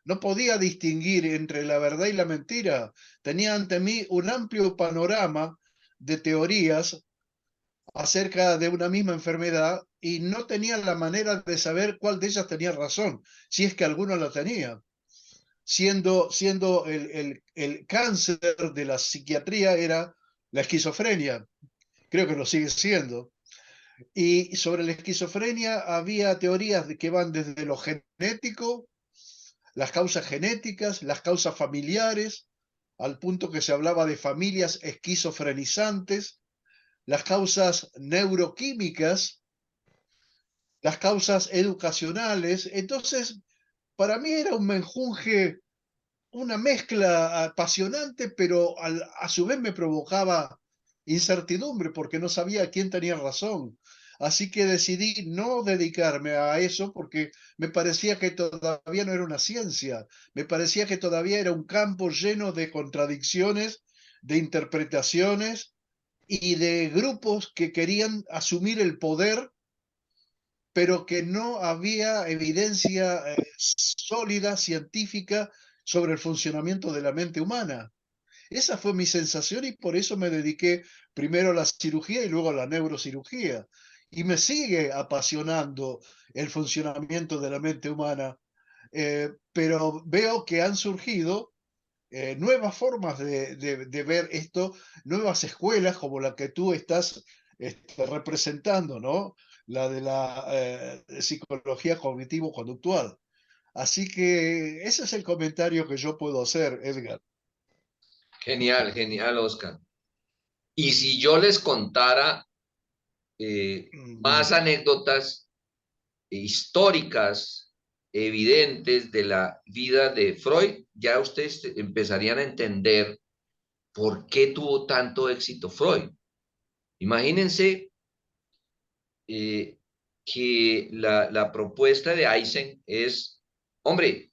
Speaker 2: No podía distinguir entre la verdad y la mentira. Tenía ante mí un amplio panorama de teorías acerca de una misma enfermedad y no tenía la manera de saber cuál de ellas tenía razón, si es que alguno la tenía. Siendo el cáncer de la psiquiatría era la esquizofrenia, creo que lo sigue siendo. Y sobre la esquizofrenia había teorías que van desde lo genético, las causas genéticas, las causas familiares, al punto que se hablaba de familias esquizofrenizantes, las causas neuroquímicas, las causas educacionales. Entonces, para mí era un menjunje, una mezcla apasionante, pero a su vez me provocaba incertidumbre porque no sabía quién tenía razón. Así que decidí no dedicarme a eso porque me parecía que todavía no era una ciencia, me parecía que todavía era un campo lleno de contradicciones, de interpretaciones y de grupos que querían asumir el poder, pero que no había evidencia sólida, científica, sobre el funcionamiento de la mente humana. Esa fue mi sensación y por eso me dediqué primero a la cirugía y luego a la neurocirugía. Y me sigue apasionando el funcionamiento de la mente humana, pero veo que han surgido nuevas formas de ver esto, nuevas escuelas como la que tú estás representando, ¿no? La de la psicología cognitivo-conductual. Así que ese es el comentario que yo puedo hacer, Edgar.
Speaker 1: Genial, genial, Oscar. Y si yo les contara más anécdotas históricas, evidentes de la vida de Freud, ya ustedes empezarían a entender por qué tuvo tanto éxito Freud. Imagínense eh, que la propuesta de Eisen es, hombre,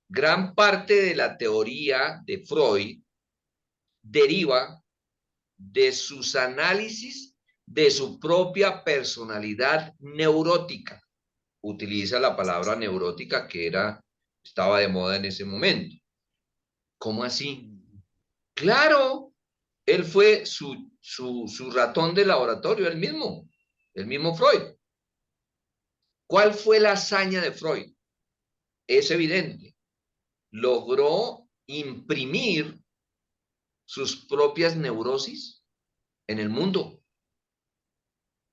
Speaker 1: gran parte de la teoría de Freud deriva de sus análisis de su propia personalidad neurótica. Utiliza la palabra neurótica que estaba de moda en ese momento. ¿Cómo así? Claro, él fue su ratón de laboratorio, el mismo Freud. ¿Cuál fue la hazaña de Freud? Es evidente. Logró imprimir sus propias neurosis en el mundo.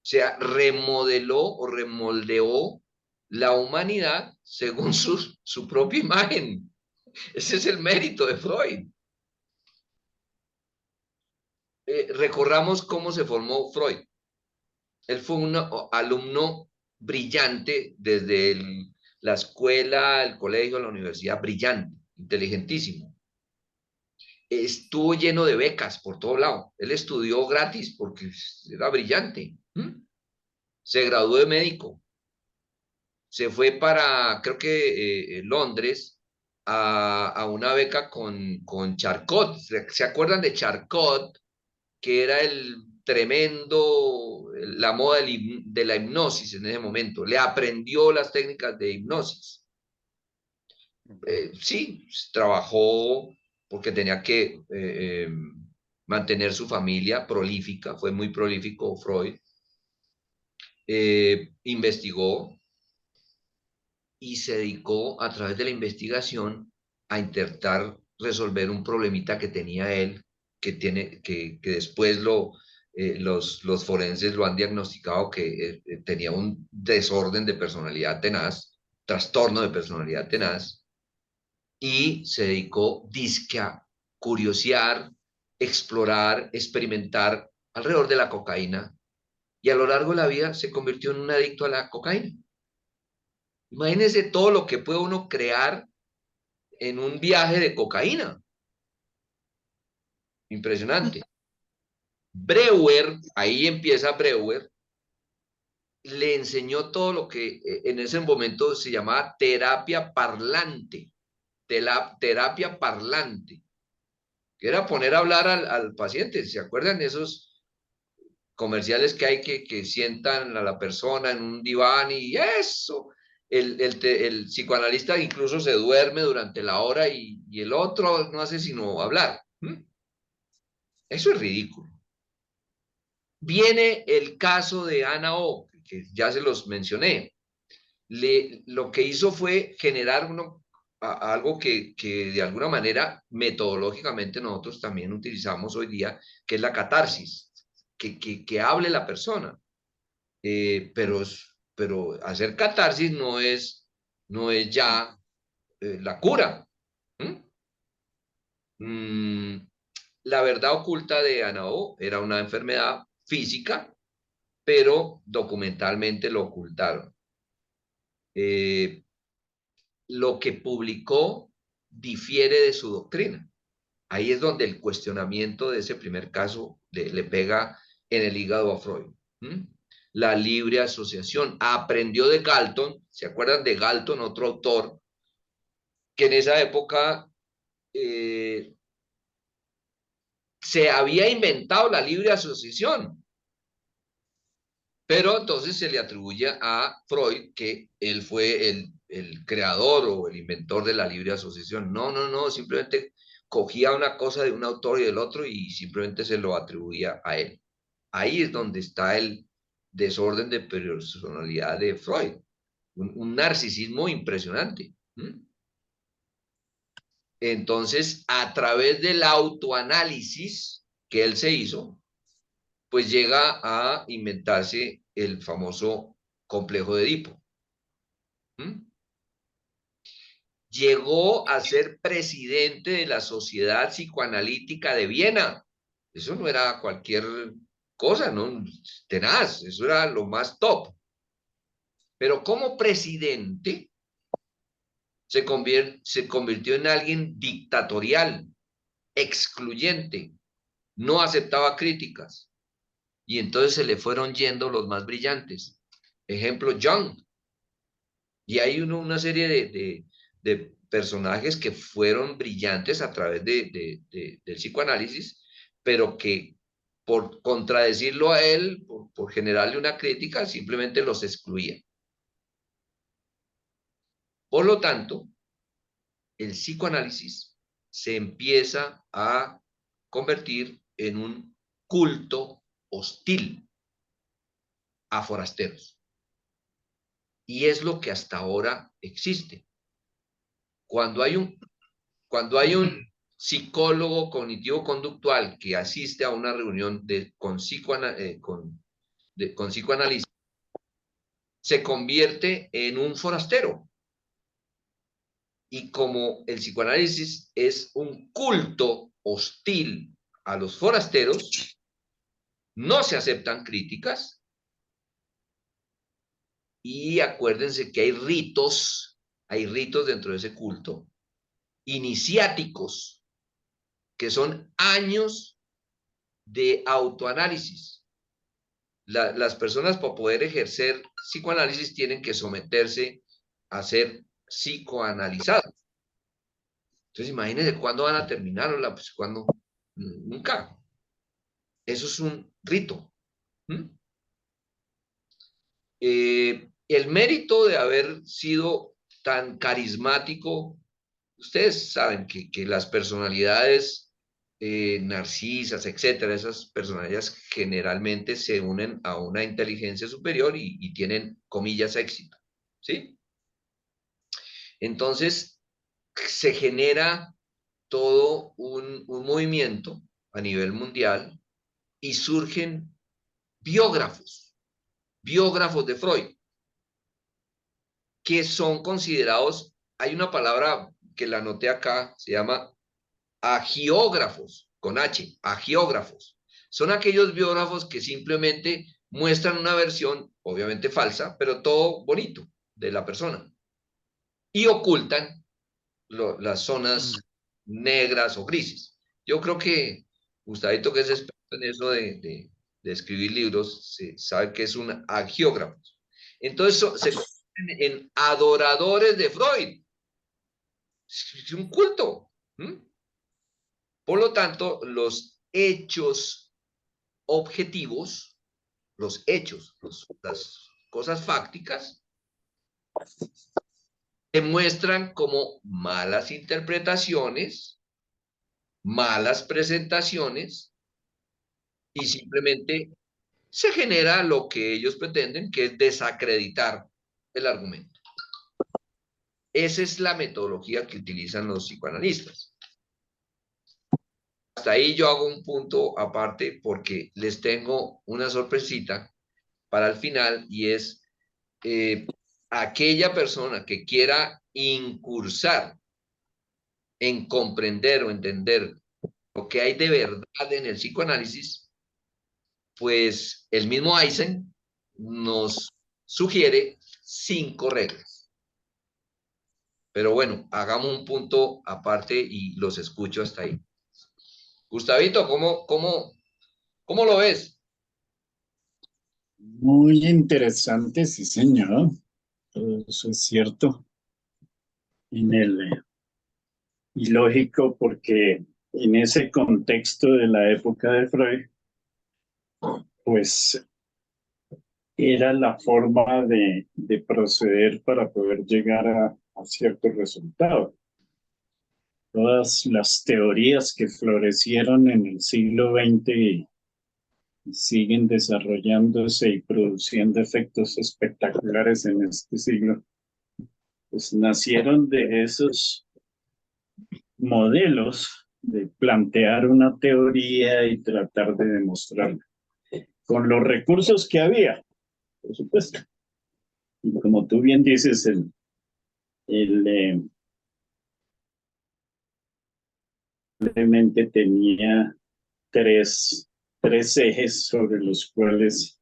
Speaker 1: O sea, remodeló o remoldeó la humanidad según su propia imagen. Ese es el mérito de Freud. Recorramos cómo se formó Freud. Él fue un alumno brillante desde la escuela, el colegio, la universidad, brillante, inteligentísimo. Estuvo lleno de becas por todo lado. Él estudió gratis porque era brillante. Se graduó de médico. Se fue para, creo que Londres, a una beca con Charcot. ¿Se acuerdan de Charcot? Que era el tremendo, la moda de la hipnosis en ese momento. Le aprendió las técnicas de hipnosis. Sí, trabajó porque tenía que mantener su familia prolífica, fue muy prolífico Freud. Investigó, y se dedicó a través de la investigación a intentar resolver un problemita que tenía él, que después los forenses lo han diagnosticado que tenía un desorden de personalidad tenaz, trastorno de personalidad tenaz, y se dedicó dizque a curiosear, explorar, experimentar alrededor de la cocaína, y a lo largo de la vida se convirtió en un adicto a la cocaína. Imagínense todo lo que puede uno crear en un viaje de cocaína. Impresionante. Breuer, ahí empieza Breuer, le enseñó todo lo que en ese momento se llamaba terapia parlante, terapia parlante, que era poner a hablar al paciente. ¿Se acuerdan esos comerciales que hay que sientan a la persona en un diván y eso? El psicoanalista incluso se duerme durante la hora y el otro no hace sino hablar. Eso es ridículo. Viene el caso de Ana O, que ya se los mencioné. Lo que hizo fue generar algo que de alguna manera metodológicamente nosotros también utilizamos hoy día, que es la catarsis, que hable la persona. Pero hacer catarsis no es ya la cura. ¿Mm? Mm, la verdad oculta de Ana O era una enfermedad física, pero documentalmente lo ocultaron. Eh, lo que publicó difiere de su doctrina. Ahí es donde el cuestionamiento de ese primer caso le pega en el hígado a Freud. ¿Mm? La libre asociación. Aprendió de Galton, ¿se acuerdan de Galton, otro autor, que en esa época se había inventado la libre asociación? Pero entonces se le atribuye a Freud que él fue el creador o el inventor de la libre asociación. No, no, no, simplemente cogía una cosa de un autor y del otro y simplemente se lo atribuía a él. Ahí es donde está el desorden de personalidad de Freud, un narcisismo impresionante. Entonces, a través del autoanálisis que él se hizo, pues llega a inventarse el famoso complejo de Edipo. ¿Mm? Llegó a ser presidente de la Sociedad Psicoanalítica de Viena. Eso no era cualquier cosa, ¿no? Tenaz, eso era lo más top. Pero como presidente se convirtió en alguien dictatorial, excluyente, no aceptaba críticas. Y entonces se le fueron yendo los más brillantes. Ejemplo, Jung. Y hay una serie de personajes que fueron brillantes a través del psicoanálisis, pero que por contradecirlo a él, por generarle una crítica, simplemente los excluía. Por lo tanto, el psicoanálisis se empieza a convertir en un culto hostil a forasteros. Y es lo que hasta ahora existe. Cuando hay un psicólogo cognitivo-conductual que asiste a una reunión con psicoanalista, se convierte en un forastero. Y como el psicoanálisis es un culto hostil a los forasteros, no se aceptan críticas y acuérdense que hay ritos dentro de ese culto, iniciáticos, que son años de autoanálisis. Las personas para poder ejercer psicoanálisis tienen que someterse a ser psicoanalizados. Entonces, imagínense cuándo van a terminarla, pues cuando nunca. Eso es un rito. ¿Mm? El mérito de haber sido tan carismático, ustedes saben que las personalidades narcisas, etcétera, esas personalidades generalmente se unen a una inteligencia superior y tienen, comillas, éxito. ¿Sí? Entonces, se genera todo un movimiento a nivel mundial y surgen biógrafos, biógrafos de Freud, que son considerados, hay una palabra que la anoté acá, se llama agiógrafos, con H, agiógrafos. Son aquellos biógrafos que simplemente muestran una versión, obviamente falsa, pero todo bonito de la persona. Y ocultan las zonas negras o grises. Yo creo que Gustavito, que es experto en eso de escribir libros, sabe que es un agiógrafo. Entonces se convierten en adoradores de Freud. Es un culto. Por lo tanto, los hechos objetivos, los hechos, las cosas fácticas, demuestran como malas interpretaciones, malas presentaciones, y simplemente se genera lo que ellos pretenden, que es desacreditar el argumento. Esa es la metodología que utilizan los psicoanalistas. Hasta ahí yo hago un punto aparte porque les tengo una sorpresita para el final, y es aquella persona que quiera incursar en comprender o entender lo que hay de verdad en el psicoanálisis, pues el mismo Eisen nos sugiere 5 reglas. Pero bueno, hagamos un punto aparte y los escucho hasta ahí. Gustavito, ¿cómo lo ves?
Speaker 3: Muy interesante, sí, señor. Todo eso es cierto. Y lógico, porque en ese contexto de la época de Freud, pues era la forma de proceder para poder llegar a ciertos resultados. Todas las teorías que florecieron en el siglo XX y siguen desarrollándose y produciendo efectos espectaculares en este siglo, pues nacieron de esos modelos de plantear una teoría y tratar de demostrarla con los recursos que había, por supuesto. Y como tú bien dices, realmente tenía tres ejes sobre los cuales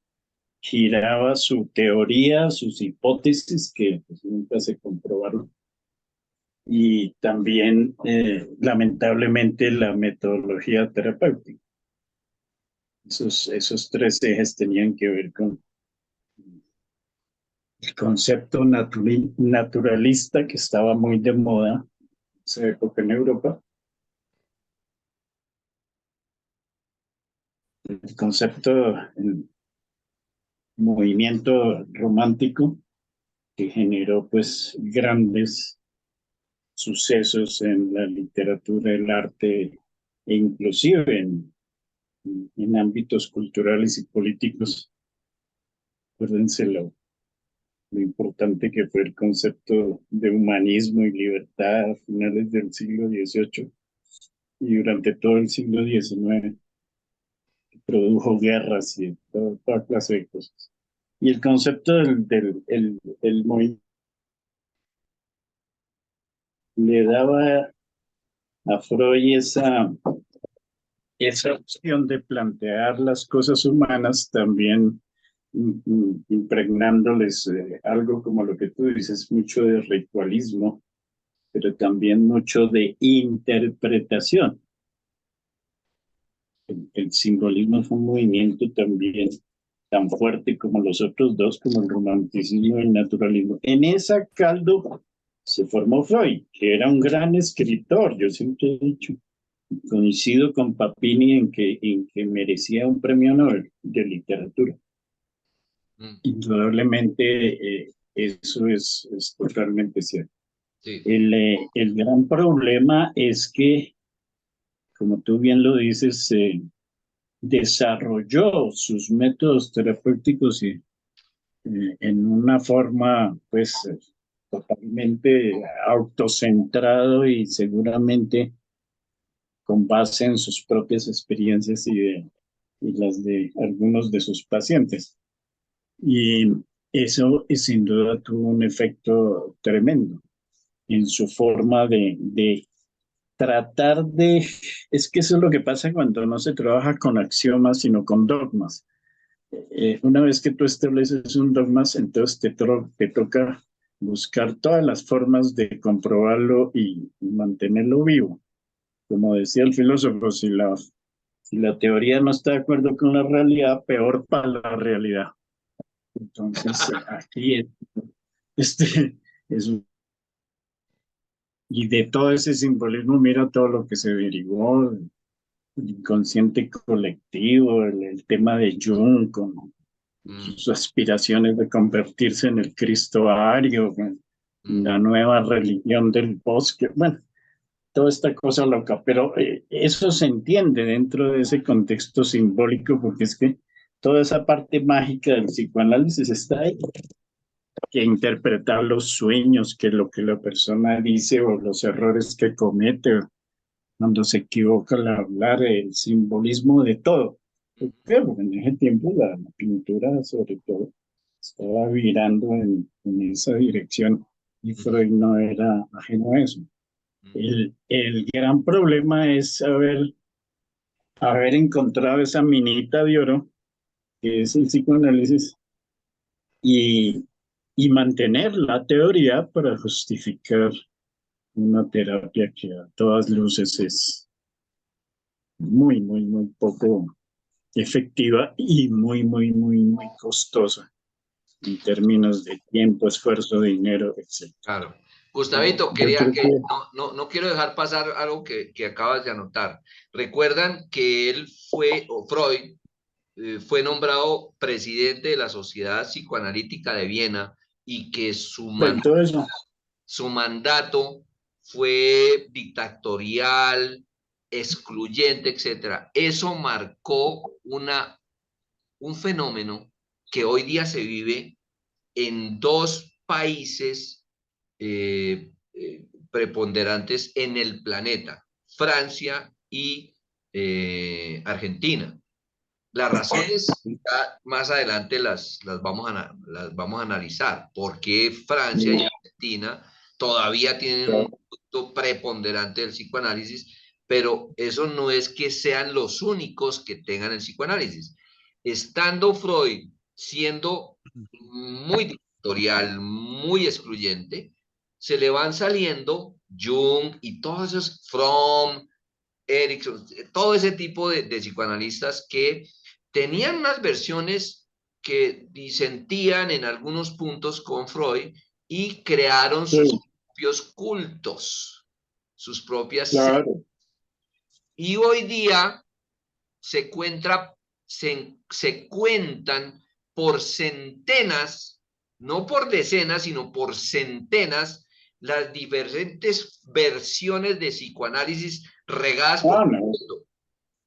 Speaker 3: giraba su teoría, sus hipótesis, que pues, nunca se comprobaron, y también, lamentablemente, la metodología terapéutica. Esos 3 ejes tenían que ver con el concepto naturalista que estaba muy de moda en esa época en Europa, el concepto, el movimiento romántico que generó pues grandes sucesos en la literatura, el arte e inclusive en ámbitos culturales y políticos. Acuérdense lo importante que fue el concepto de humanismo y libertad a finales del siglo XVIII y durante todo el siglo XIX, que produjo guerras y toda clase de cosas. Y el concepto del movimiento le daba a Freud esa opción de plantear las cosas humanas también impregnándoles algo como lo que tú dices, mucho de ritualismo, pero también mucho de interpretación. El simbolismo fue un movimiento también tan fuerte como los otros dos, como el romanticismo y el naturalismo. En ese caldo se formó Freud, que era un gran escritor, yo siempre he dicho. Coincido con Papini en que merecía un premio Nobel de literatura. Indudablemente eso es totalmente cierto.
Speaker 1: Sí.
Speaker 3: El gran problema es que, como tú bien lo dices, desarrolló sus métodos terapéuticos y, en una forma, pues, totalmente autocentrado y seguramente con base en sus propias experiencias y las de algunos de sus pacientes. Y eso sin duda tuvo un efecto tremendo en su forma de tratar de... Es que eso es lo que pasa cuando no se trabaja con axiomas, sino con dogmas. Una vez que tú estableces un dogma, entonces te toca buscar todas las formas de comprobarlo y mantenerlo vivo. Como decía el filósofo, si la teoría no está de acuerdo con la realidad, peor para la realidad. Entonces, aquí es y de todo ese simbolismo, mira todo lo que se derivó, el inconsciente colectivo, el tema de Jung con
Speaker 1: Mm,
Speaker 3: sus aspiraciones de convertirse en el Cristo ario,
Speaker 1: mm,
Speaker 3: la nueva religión del bosque, bueno, toda esta cosa loca, pero eso se entiende dentro de ese contexto simbólico porque es que toda esa parte mágica del psicoanálisis está ahí, que interpretar los sueños, que lo que la persona dice o los errores que comete cuando se equivoca al hablar, el simbolismo de todo. Pero en ese tiempo la pintura sobre todo estaba virando en esa dirección y
Speaker 1: mm,
Speaker 3: Freud no era ajeno a eso.
Speaker 1: mm.
Speaker 3: El gran problema es haber encontrado esa minita de oro que es el psicoanálisis y, y mantener la teoría para justificar una terapia que a todas luces es muy, muy, muy poco efectiva y muy, muy, muy, muy costosa en términos de tiempo, esfuerzo, dinero, etc.
Speaker 1: Claro. Gustavito,
Speaker 3: Yo
Speaker 1: quería
Speaker 3: creo
Speaker 1: que,
Speaker 3: que
Speaker 1: no quiero dejar pasar algo que acabas de anotar. Recuerdan que él fue, o Freud, fue nombrado presidente de la Sociedad Psicoanalítica de Viena y que
Speaker 3: todo eso,
Speaker 1: su mandato fue dictatorial, excluyente, etcétera. Eso marcó un fenómeno que hoy día se vive en dos países preponderantes en el planeta, Francia y Argentina. Las razones más adelante las vamos a analizar, porque Francia y Argentina todavía tienen un punto preponderante del psicoanálisis, pero eso no es que sean los únicos que tengan el psicoanálisis. Estando Freud siendo muy dictatorial, muy excluyente, se le van saliendo Jung y todos esos, Fromm, Erickson, todo ese tipo de psicoanalistas que tenían unas versiones que disentían en algunos puntos con Freud y crearon sus
Speaker 3: sí,
Speaker 1: propios cultos, sus propias...
Speaker 3: claro,
Speaker 1: Y hoy día se, se cuentan por centenas, no por decenas, sino por centenas, las diferentes versiones de psicoanálisis regadas por todo
Speaker 3: no,
Speaker 1: el mundo.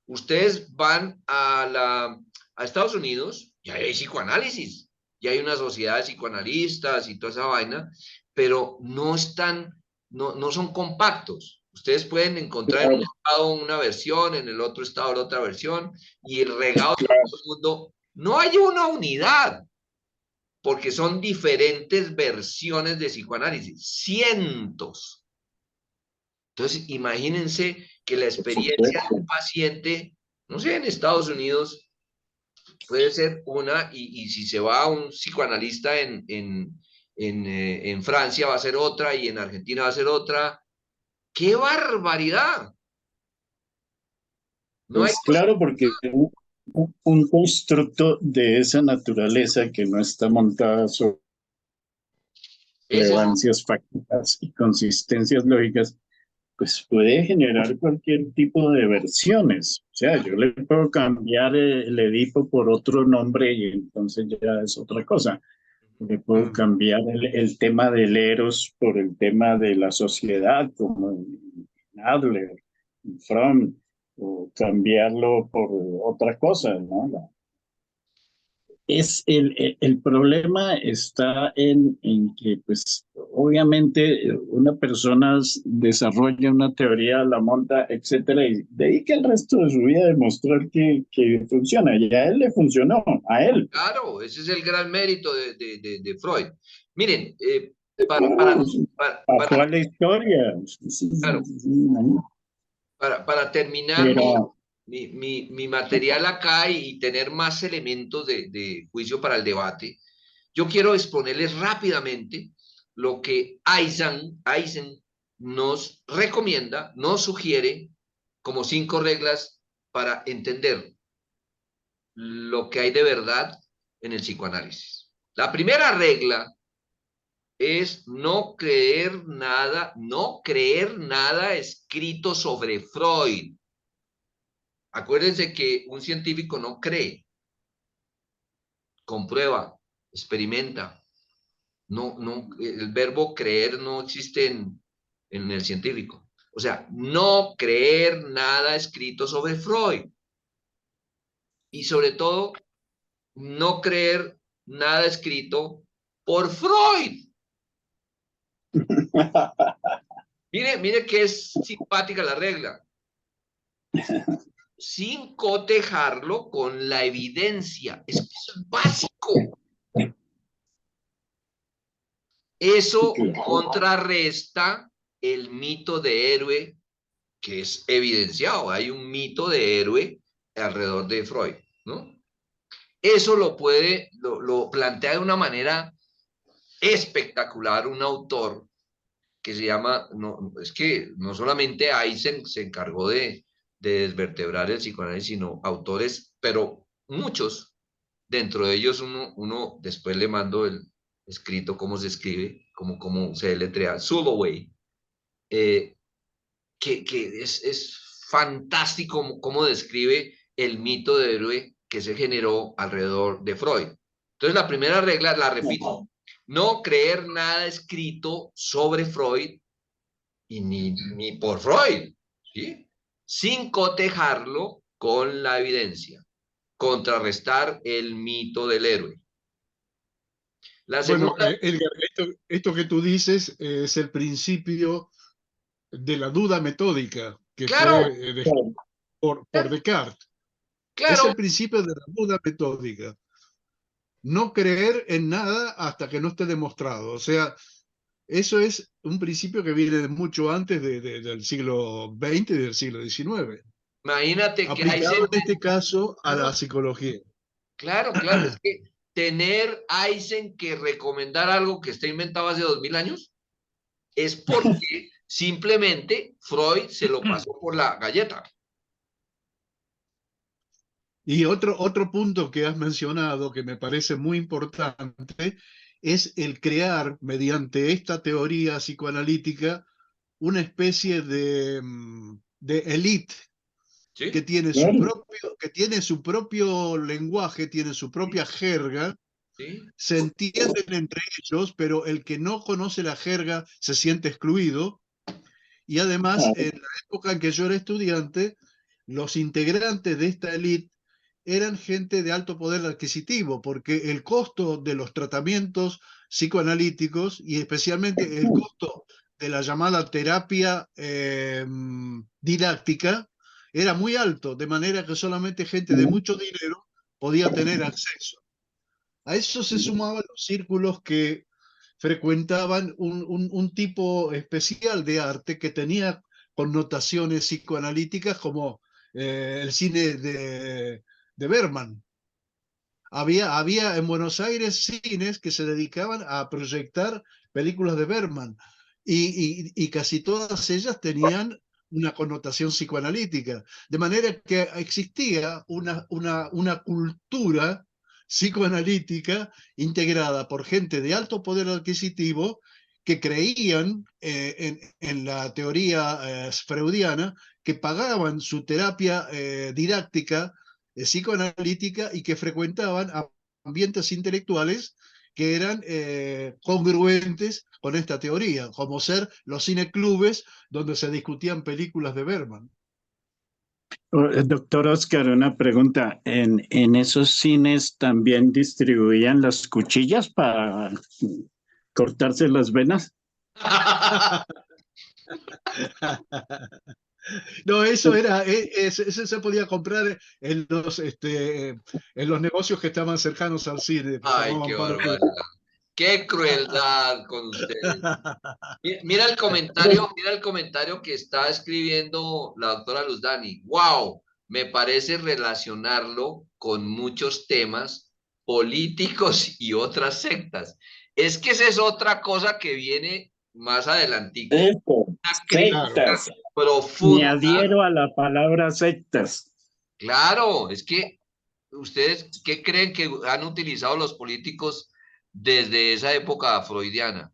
Speaker 1: Ustedes van a Estados Unidos y hay psicoanálisis, y hay una sociedad de psicoanalistas y toda esa vaina, pero no están, no son compactos. Ustedes pueden encontrar en un
Speaker 3: claro,
Speaker 1: estado una versión, en el otro estado la otra versión, y regados por
Speaker 3: claro,
Speaker 1: todo el mundo. No hay una unidad, porque son diferentes versiones de psicoanálisis, cientos. Entonces, imagínense que la
Speaker 3: por
Speaker 1: experiencia de
Speaker 3: supuesto.
Speaker 1: un paciente, no sé, en Estados Unidos puede ser una, y si se va a un psicoanalista en Francia va a ser otra, y en Argentina va a ser otra. ¡Qué barbaridad! No hay
Speaker 3: Pues claro, porque un constructo de esa naturaleza que no está montada sobre
Speaker 1: ese es
Speaker 3: relevancias fácticas y consistencias lógicas, pues puede generar cualquier tipo de versiones. O sea, yo le puedo cambiar el Edipo por otro nombre y entonces ya es otra cosa. Le puedo cambiar el tema del Eros por el tema de la sociedad, como en Adler, en Fromm, o cambiarlo por otra cosa, ¿no? el problema está en que, pues, obviamente una persona desarrolla una teoría, la monta, etcétera, y dedica el resto de su vida a demostrar que funciona. Y a él le funcionó, a él.
Speaker 1: Claro, ese es el gran mérito de Freud. Miren,
Speaker 3: Claro, pasó
Speaker 1: para,
Speaker 3: a la historia. Sí, sí, sí,
Speaker 1: claro,
Speaker 3: sí, ¿no?
Speaker 1: para terminar
Speaker 3: Pero,
Speaker 1: mi material acá y tener más elementos de juicio para el debate, yo quiero exponerles rápidamente lo que Eisen nos recomienda, nos sugiere como 5 reglas para entender lo que hay de verdad en el psicoanálisis. La primera regla es no creer nada escrito sobre Freud. Acuérdense que un científico no cree, comprueba, experimenta. No, el verbo creer no existe en el científico. O sea, no creer nada escrito sobre Freud. Y sobre todo, no creer nada escrito por Freud. Mire que es simpática la regla. Sin cotejarlo con la evidencia. Eso es básico. Eso
Speaker 3: claro,
Speaker 1: contrarresta el mito de héroe que es evidenciado. Hay un mito de héroe alrededor de Freud, ¿no? Eso lo plantea de una manera espectacular un autor que se llama, no, es que no solamente Eisen se encargó de desvertebrar el psicoanálisis, sino autores, pero muchos, dentro de ellos uno después le mando el escrito, cómo se escribe, cómo se deletrea, Zulaway, eh, que es fantástico cómo describe el mito de héroe que se generó alrededor de Freud. Entonces, la primera regla, la repito, no creer nada escrito sobre Freud y ni por Freud, ¿sí? Sin cotejarlo con la evidencia, contrarrestar el mito del héroe. La
Speaker 2: Bueno,
Speaker 1: segunda,
Speaker 2: Edgar, esto que tú dices es el principio de la duda metódica que fue
Speaker 1: claro,
Speaker 2: descrito por Descartes. Es
Speaker 1: claro,
Speaker 2: el principio de la duda metódica. No creer en nada hasta que no esté demostrado. O sea, eso es un principio que viene de mucho antes del siglo XX y del siglo XIX,
Speaker 1: imagínate que hay
Speaker 2: aplicado en este caso a la psicología.
Speaker 1: claro, es que tener Eisen que recomendar algo que está inventado hace 2000 años es porque simplemente Freud se lo pasó por la galleta.
Speaker 2: Y otro punto que has mencionado que me parece muy importante es el crear, mediante esta teoría psicoanalítica, una especie de élite
Speaker 1: ¿Sí?
Speaker 3: claro.
Speaker 2: que tiene su propio lenguaje, tiene su propia jerga,
Speaker 1: ¿Sí?
Speaker 2: se entienden entre ellos, pero el que no conoce la jerga se siente excluido. Y además, en la época en que yo era estudiante, los integrantes de esta élite eran gente de alto poder adquisitivo, porque el costo de los tratamientos psicoanalíticos y especialmente el costo de la llamada terapia didáctica era muy alto, de manera que solamente gente de mucho dinero podía tener acceso. A eso se sumaban los círculos que frecuentaban un tipo especial de arte que tenía connotaciones psicoanalíticas como el cine de Bergman. Había en Buenos Aires cines que se dedicaban a proyectar películas de Bergman y casi todas ellas tenían una connotación psicoanalítica, de manera que existía una cultura psicoanalítica integrada por gente de alto poder adquisitivo que creían en la teoría freudiana, que pagaban su terapia didáctica psicoanalítica y que frecuentaban ambientes intelectuales que eran congruentes con esta teoría, como ser los cineclubes donde se discutían películas de Bergman.
Speaker 3: Doctor Oscar, una pregunta. ¿En esos cines también distribuían las cuchillas para cortarse las venas?
Speaker 2: No, eso era, eso se podía comprar en los negocios que estaban cercanos al cine, que
Speaker 1: Ay,
Speaker 2: formaban
Speaker 1: qué
Speaker 2: parte de...
Speaker 1: barbaridad. Qué crueldad con ustedes. Mira el comentario que está escribiendo la doctora Luz Dani. Wow, me parece relacionarlo con muchos temas políticos y otras sectas. Es que esa es otra cosa que viene más adelantico.
Speaker 3: Esto,
Speaker 1: Una
Speaker 2: Claro.
Speaker 1: crítica
Speaker 3: sectas. Me
Speaker 1: profunda.
Speaker 3: adhiero a la palabra sectas.
Speaker 1: Claro, es que ustedes, ¿qué creen que han utilizado los políticos desde esa época freudiana?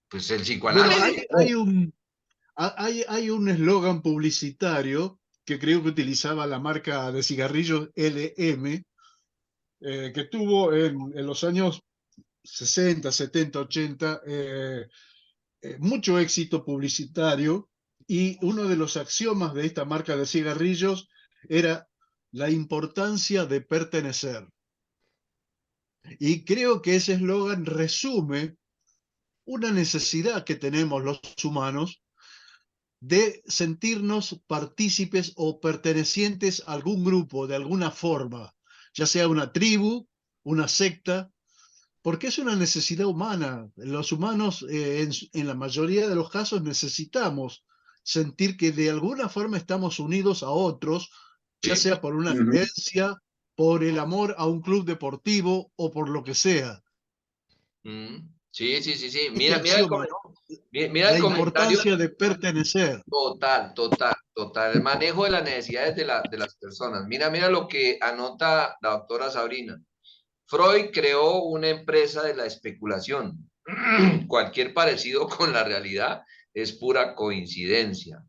Speaker 1: Pues el
Speaker 2: Bueno,
Speaker 1: psicoanálisis.
Speaker 2: hay un eslogan publicitario que creo que utilizaba la marca de cigarrillos LM, que tuvo en los años 60, 70, 80, mucho éxito publicitario, y uno de los axiomas de esta marca de cigarrillos era la importancia de pertenecer. Y creo que ese eslogan resume una necesidad que tenemos los humanos de sentirnos partícipes o pertenecientes a algún grupo de alguna forma, ya sea una tribu, una secta, porque es una necesidad humana. Los humanos, en la mayoría de los casos, necesitamos sentir que de alguna forma estamos unidos a otros, ya
Speaker 1: Sí.
Speaker 2: sea por una
Speaker 3: Ujú.
Speaker 2: creencia, por el amor a un club deportivo o por lo que sea.
Speaker 1: Sí, sí, sí, sí.
Speaker 2: Este axioma, ¿no?
Speaker 1: Mira el
Speaker 2: La
Speaker 1: comentario.
Speaker 2: importancia de pertenecer.
Speaker 1: Total, total, total. El manejo de las necesidades de las personas. Mira lo que anota la doctora Sabrina. Freud creó una empresa de la especulación. Cualquier parecido con la realidad es pura coincidencia.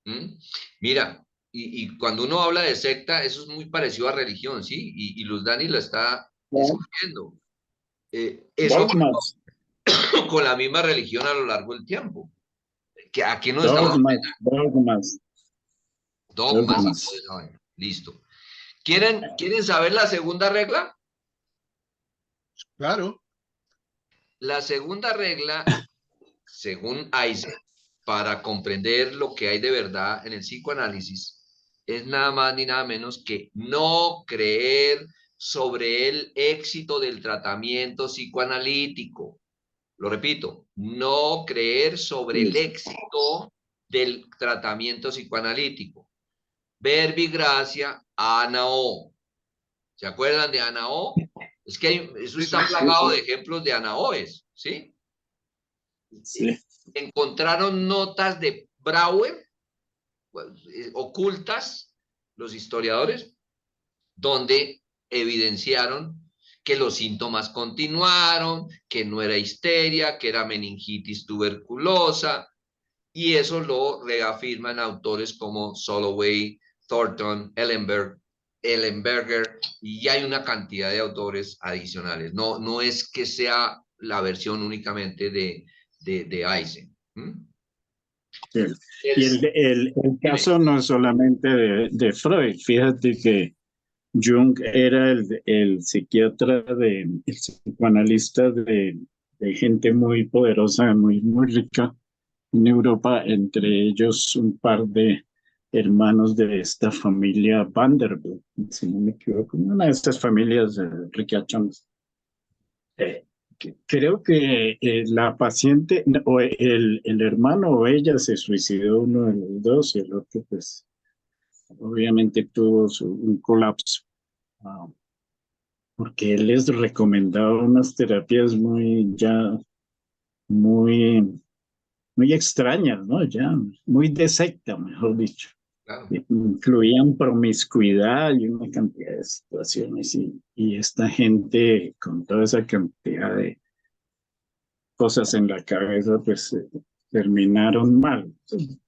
Speaker 1: ¿Mm? Mira, y cuando uno habla de secta, eso es muy parecido a religión, ¿sí? Y Luz Dani lo está describiendo. Eso
Speaker 3: Dogmas,
Speaker 1: con la misma religión a lo largo del tiempo. Que aquí no estamos
Speaker 3: dogmas,
Speaker 1: dogmas y todo
Speaker 3: dogmas.
Speaker 1: eso. Bueno, listo. ¿Quieren saber la segunda regla?
Speaker 2: Claro,
Speaker 1: La segunda regla, según Eisen, para comprender lo que hay de verdad en el psicoanálisis, es nada más ni nada menos que no creer sobre el éxito del tratamiento psicoanalítico. Lo repito, no creer sobre el éxito del tratamiento psicoanalítico. Verbi gracia, anao. ¿Se acuerdan de Anao? Es que eso
Speaker 2: sí,
Speaker 1: está
Speaker 2: sí.
Speaker 1: plagado de ejemplos de Anaoes, ¿sí?
Speaker 3: Sí.
Speaker 1: Encontraron notas de Brouwer, ocultas, los historiadores, donde evidenciaron que los síntomas continuaron, que no era histeria, que era meningitis tuberculosa, y eso lo reafirman autores como Soloway, Thornton, Ellenberger, y hay una cantidad de autores adicionales. No, no es que sea la versión únicamente de Eisen.
Speaker 3: Sí.
Speaker 1: El,
Speaker 3: Y el
Speaker 1: dime.
Speaker 3: caso no es solamente de Freud. Fíjate que Jung era el psiquiatra, el psicoanalista de gente muy poderosa, muy rica en Europa, entre ellos un par de hermanos de esta familia Vanderbilt, si no me equivoco, una de estas familias ricachonas. Eh, Creo que la paciente o el hermano o ella se suicidó, uno de los dos, y el otro pues obviamente tuvo un colapso. Ah, porque él les recomendaba unas terapias muy, muy extrañas, ¿no? Ya, muy de secta, mejor dicho.
Speaker 1: Claro.
Speaker 3: Incluían promiscuidad y una cantidad de situaciones, y esta gente con toda esa cantidad de cosas en la cabeza, pues terminaron mal.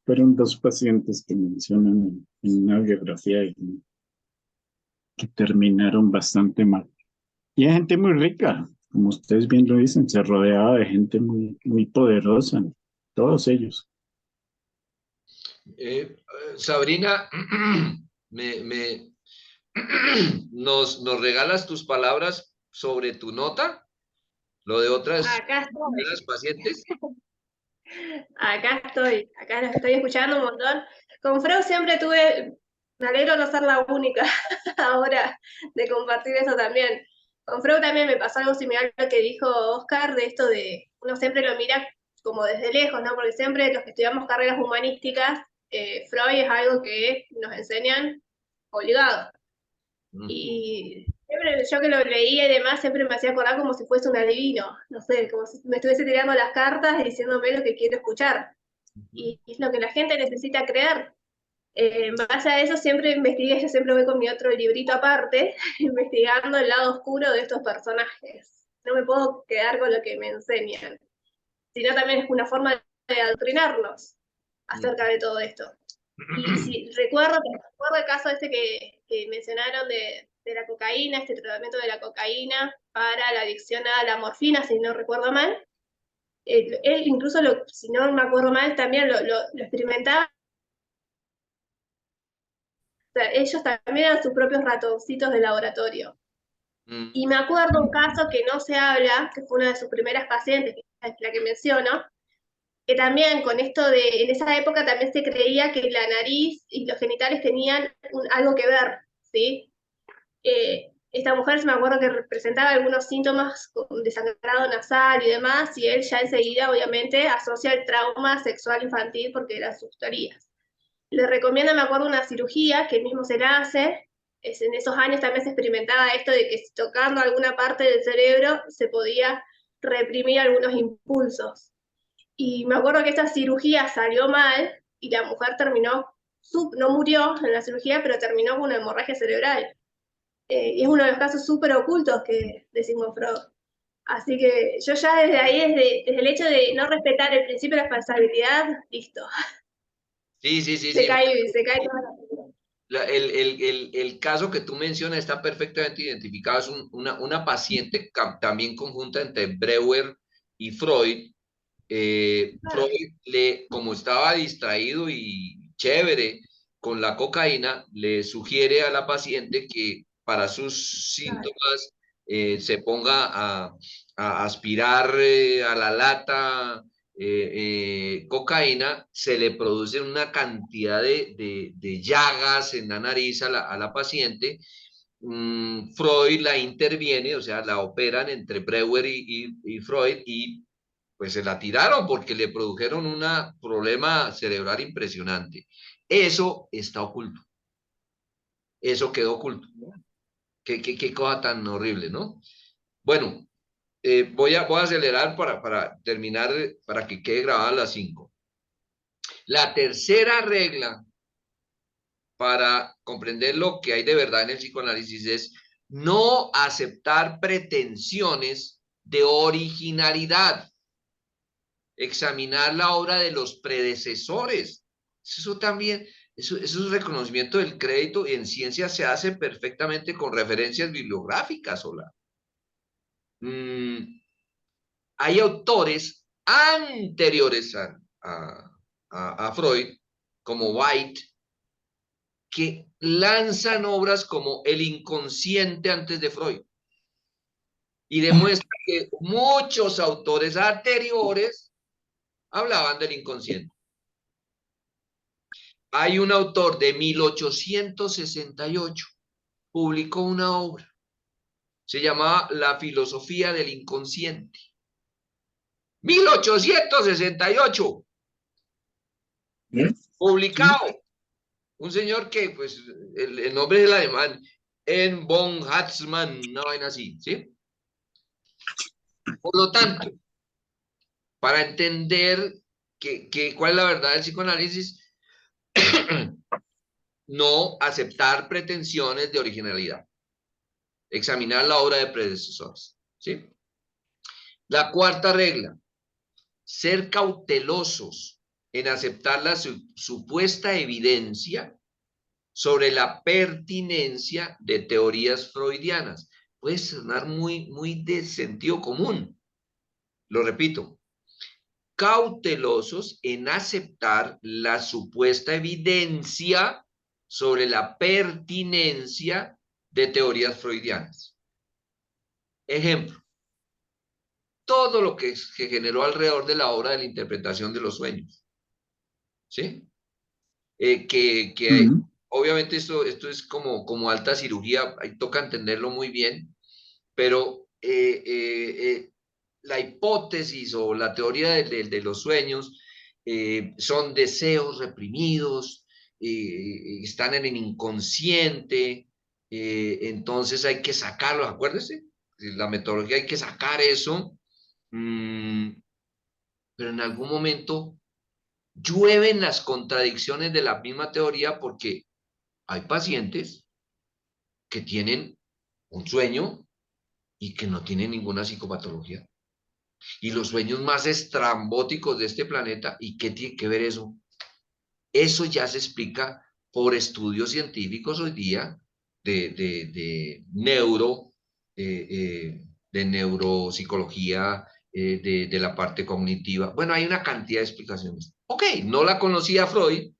Speaker 3: Fueron dos pacientes que mencionan en una biografía que terminaron bastante mal. Y hay gente muy rica, como ustedes bien lo dicen, se rodeaba de gente muy poderosa, todos ellos.
Speaker 1: Sabrina, me, me, nos regalas tus palabras sobre tu nota, lo de otras
Speaker 4: Acá estoy,
Speaker 1: pacientes.
Speaker 4: acá los estoy escuchando un montón. Con Freud siempre tuve, me alegro no ser la única ahora de compartir eso también. Con Freud también me pasó algo similar a lo que dijo Oscar, de esto de uno siempre lo mira como desde lejos, ¿no? Porque siempre los que estudiamos carreras humanísticas, Freud es algo que nos enseñan obligado. Y siempre, yo que lo leía y demás, siempre me hacía acordar como si fuese un adivino, no sé, como si me estuviese tirando las cartas y diciéndome lo que quiero escuchar. Y es lo que la gente necesita creer. En base a eso siempre investigué, yo siempre voy con mi otro librito aparte, investigando el lado oscuro de estos personajes. No me puedo quedar con lo que me enseñan, sino también es una forma de adoctrinarnos acerca de todo esto. Y si recuerdo el caso ese que mencionaron de la cocaína, este tratamiento de la cocaína para la adicción a la morfina, si no recuerdo mal. Él incluso, si no me acuerdo mal, también lo experimentaba. O sea, ellos también eran sus propios ratoncitos de laboratorio. Y me acuerdo un caso que no se habla, que fue una de sus primeras pacientes, que es la que menciono, que también con esto en esa época también se creía que la nariz y los genitales tenían algo que ver, ¿sí? Esta mujer se me acuerdo que presentaba algunos síntomas de sangrado nasal y demás, y él ya enseguida obviamente asocia el trauma sexual infantil porque eran sus teorías. Le recomienda, me acuerdo, una cirugía que él mismo se la hace. En esos años también se experimentaba esto de que tocando alguna parte del cerebro se podía reprimir algunos impulsos. Y me acuerdo que esta cirugía salió mal y la mujer terminó, no murió en la cirugía, pero terminó con una hemorragia cerebral. Y es uno de los casos súper ocultos que de Sigmund Freud. Así que yo ya desde ahí, desde el hecho de no respetar el principio de la responsabilidad, listo.
Speaker 1: Sí, sí, sí,
Speaker 4: Se
Speaker 1: sí.
Speaker 4: cae toda
Speaker 1: El caso que tú mencionas está perfectamente identificado. Es una paciente también conjunta entre Breuer y Freud. Freud, como estaba distraído y chévere con la cocaína, le sugiere a la paciente que para sus síntomas se ponga a aspirar a la lata cocaína. Se le produce una cantidad de llagas en la nariz a la paciente. Freud la interviene, o sea, la operan entre Breuer y Freud, y pues se la tiraron porque le produjeron un problema cerebral impresionante. Eso está oculto. Eso quedó oculto. Qué cosa tan horrible, ¿no? Bueno, voy a acelerar para terminar, para que quede grabada a las 5. La tercera regla para comprender lo que hay de verdad en el psicoanálisis es no aceptar pretensiones de originalidad. Examinar la obra de los predecesores. Eso también, eso es un reconocimiento del crédito, y en ciencia se hace perfectamente con referencias bibliográficas. Hay autores anteriores a Freud, como White, que lanzan obras como El inconsciente antes de Freud, y demuestra que muchos autores anteriores hablaban del inconsciente. Hay un autor de 1868, publicó una obra, se llamaba La filosofía del inconsciente. 1868, publicado. Un señor que, pues, el nombre es el alemán, en von Hatzmann, una vaina así, ¿sí? Por lo tanto, para entender cuál es la verdad del psicoanálisis, no aceptar pretensiones de originalidad. Examinar la obra de predecesores, ¿sí? La cuarta regla, ser cautelosos en aceptar la supuesta evidencia sobre la pertinencia de teorías freudianas. Puede sonar muy de sentido común. Lo repito, cautelosos en aceptar la supuesta evidencia sobre la pertinencia de teorías freudianas. Ejemplo, todo lo que se generó alrededor de la obra de la interpretación de los sueños, ¿sí? Obviamente esto es como alta cirugía, ahí toca entenderlo muy bien, pero la hipótesis o la teoría de los sueños son deseos reprimidos, están en el inconsciente, entonces hay que sacarlos, acuérdense, la metodología hay que sacar eso, pero en algún momento llueven las contradicciones de la misma teoría porque hay pacientes que tienen un sueño y que no tienen ninguna psicopatología. Y los sueños más estrambóticos de este planeta, ¿y qué tiene que ver eso? Eso ya se explica por estudios científicos hoy día de neuropsicología, de la parte cognitiva. Bueno, hay una cantidad de explicaciones. Ok, no la conocía Freud,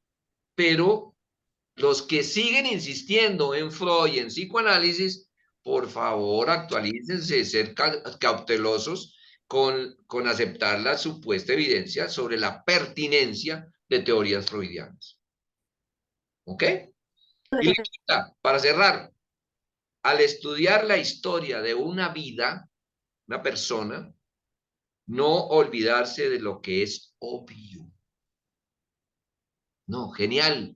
Speaker 1: pero los que siguen insistiendo en Freud y en psicoanálisis, por favor, actualícense, ser cautelosos con aceptar la supuesta evidencia sobre la pertinencia de teorías freudianas. ¿Ok? Y le quita, para cerrar, al estudiar la historia de una vida, una persona, no olvidarse de lo que es obvio. No, genial.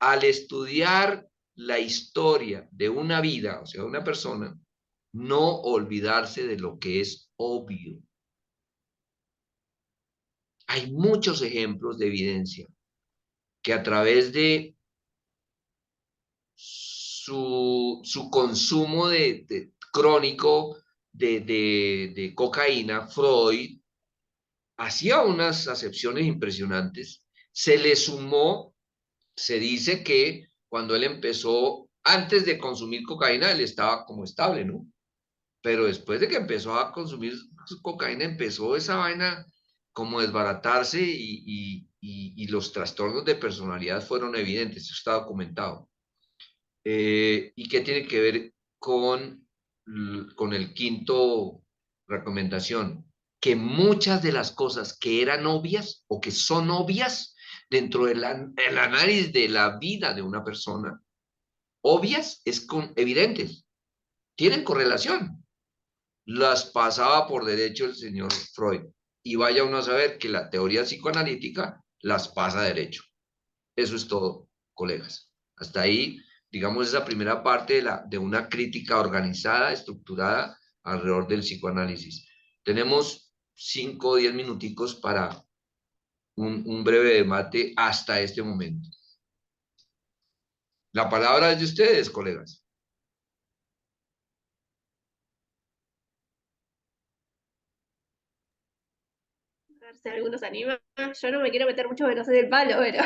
Speaker 1: Al estudiar la historia de una vida, o sea, de una persona, no olvidarse de lo que es obvio. Hay muchos ejemplos de evidencia que a través de su consumo crónico de cocaína, Freud hacía unas acepciones impresionantes. Se le sumó, se dice que cuando él empezó, antes de consumir cocaína, él estaba como estable, ¿no? Pero después de que empezó a consumir cocaína, empezó esa vaina como desbaratarse y los trastornos de personalidad fueron evidentes, eso está documentado. ¿Y qué tiene que ver con el quinto recomendación? Que muchas de las cosas que eran obvias o que son obvias dentro del análisis de la vida de una persona, obvias es evidentes, tienen correlación. Las pasaba por derecho el señor Freud. Y vaya uno a saber que la teoría psicoanalítica las pasa derecho. Eso es todo, colegas. Hasta ahí, digamos, esa primera parte de una crítica organizada, estructurada alrededor del psicoanálisis. Tenemos 5 o 10 minuticos para un breve debate hasta este momento. La palabra es de ustedes, colegas.
Speaker 4: A ver si algunos animan. Yo no me quiero meter mucho porque no sé del palo, pero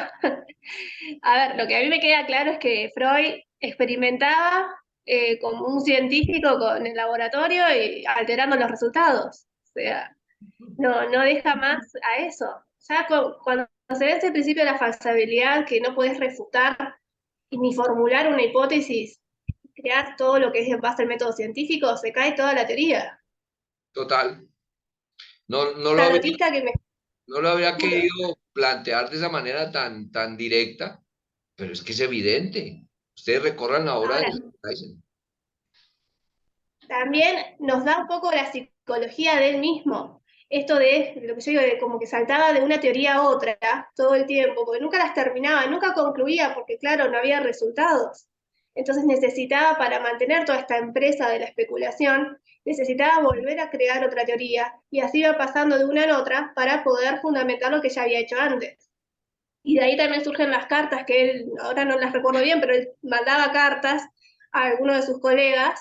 Speaker 4: a ver, lo que a mí me queda claro es que Freud experimentaba como un científico con el laboratorio y alterando los resultados. O sea, no deja más a eso. Ya cuando se ve ese principio de la falsabilidad que no puedes refutar ni formular una hipótesis, crear todo lo que es en base al método científico, se cae toda la teoría.
Speaker 1: Total. No
Speaker 4: La notista que me...
Speaker 1: lo habría querido plantear de esa manera tan directa, pero es que es evidente. Ustedes recorran la obra
Speaker 4: Ahora,
Speaker 1: de Tyson.
Speaker 4: también nos da un poco la psicología de él mismo. Esto de lo que yo digo, de como que saltaba de una teoría a otra todo el tiempo, porque nunca las terminaba, nunca concluía, porque claro, no había resultados. Entonces necesitaba, para mantener toda esta empresa de la especulación, necesitaba volver a crear otra teoría, y así iba pasando de una en otra para poder fundamentar lo que ya había hecho antes. Y de ahí también surgen las cartas, que él, ahora no las recuerdo bien, pero él mandaba cartas a algunos de sus colegas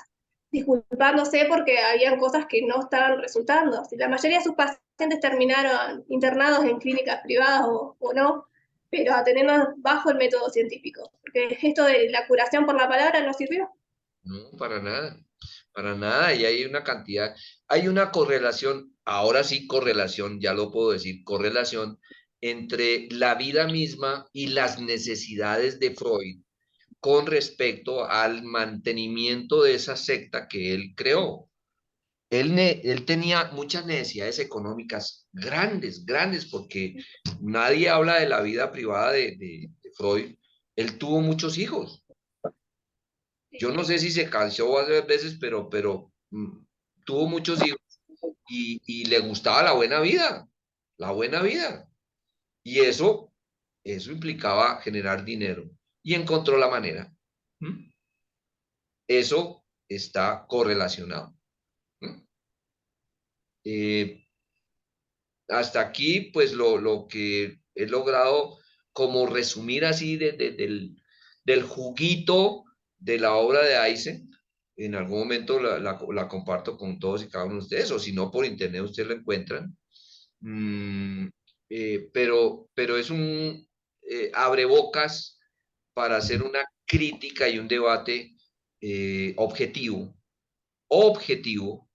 Speaker 4: disculpándose porque habían cosas que no estaban resultando. Si la mayoría de sus pacientes terminaron internados en clínicas privadas o no, pero atendiendo bajo el método científico, porque esto de la curación por la palabra no sirvió.
Speaker 1: No, para nada. para nada, y hay una cantidad, hay una correlación, ahora sí correlación, ya lo puedo decir, correlación entre la vida misma y las necesidades de Freud con respecto al mantenimiento de esa secta que él creó. Él tenía muchas necesidades económicas grandes, grandes, porque nadie habla de la vida privada de Freud. Él tuvo muchos hijos. Yo no sé si se cansó varias veces, pero tuvo muchos hijos y le gustaba la buena vida. Y eso implicaba generar dinero y encontró la manera. ¿Mm? Eso está correlacionado. ¿Mm? Eh, Hasta aquí, pues lo que he logrado como resumir así del juguito de la obra de Eisen. En algún momento la comparto con todos y cada uno de ustedes, o si no, por internet ustedes lo encuentran. Mm, pero es un abrebocas para hacer una crítica y un debate objetivo,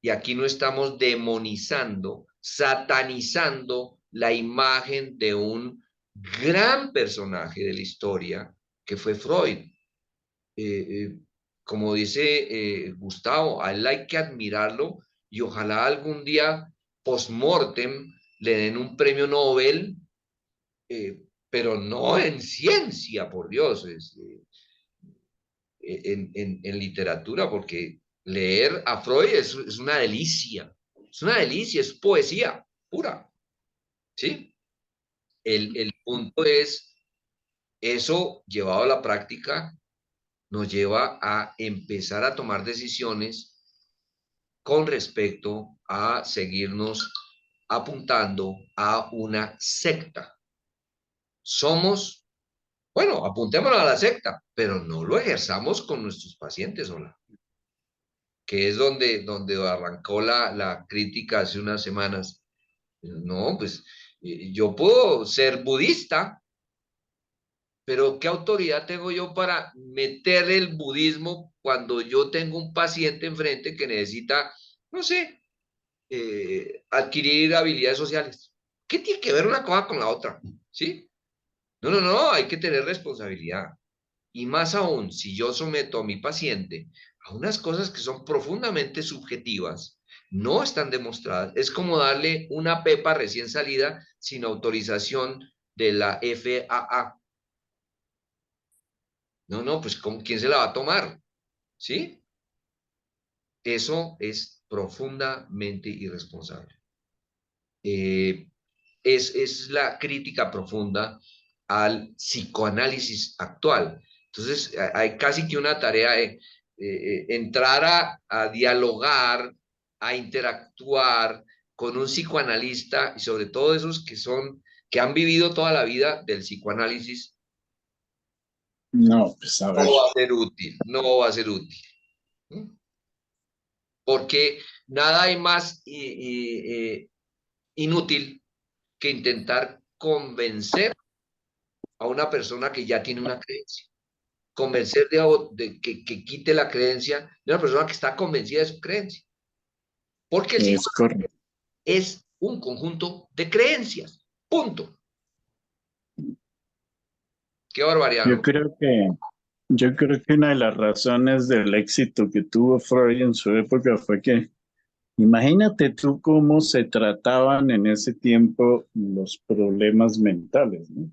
Speaker 1: y aquí no estamos demonizando, satanizando la imagen de un gran personaje de la historia que fue Freud. Como dice Gustavo, a él hay que admirarlo y ojalá algún día post-mortem le den un premio Nobel, pero no en ciencia, por Dios, en literatura, porque leer a Freud es una delicia, es poesía pura, ¿sí? El punto es, eso llevado a la práctica nos lleva a empezar a tomar decisiones con respecto a seguirnos apuntando a una secta. Somos, bueno, apuntémonos a la secta, pero no lo ejerzamos con nuestros pacientes, hola. Que es donde arrancó la crítica hace unas semanas. No, pues yo puedo ser budista, pero ¿qué autoridad tengo yo para meter el budismo cuando yo tengo un paciente enfrente que necesita, no sé, adquirir habilidades sociales? ¿Qué tiene que ver una cosa con la otra? ¿Sí? No, no, no, hay que tener responsabilidad. Y más aún, si yo someto a mi paciente a unas cosas que son profundamente subjetivas, no están demostradas, es como darle una pepa recién salida sin autorización de la FAA. No, no, pues ¿quién se la va a tomar? ¿Sí? Eso es profundamente irresponsable. Es la crítica profunda al psicoanálisis actual. Entonces, hay casi que una tarea de entrar a dialogar, a interactuar con un psicoanalista y sobre todo esos que han vivido toda la vida del psicoanálisis.
Speaker 3: No, pues a ver.
Speaker 1: No va a ser útil, no va a ser útil. Porque nada hay más inútil que intentar convencer a una persona que ya tiene una creencia. Convencer de que quite la creencia de una persona que está convencida de su creencia. Porque el
Speaker 3: Es correcto.
Speaker 1: es un conjunto de creencias. Punto. Qué barbaridad.
Speaker 3: Yo creo que una de las razones del éxito que tuvo Freud en su época fue que, imagínate tú cómo se trataban en ese tiempo los problemas mentales, ¿no?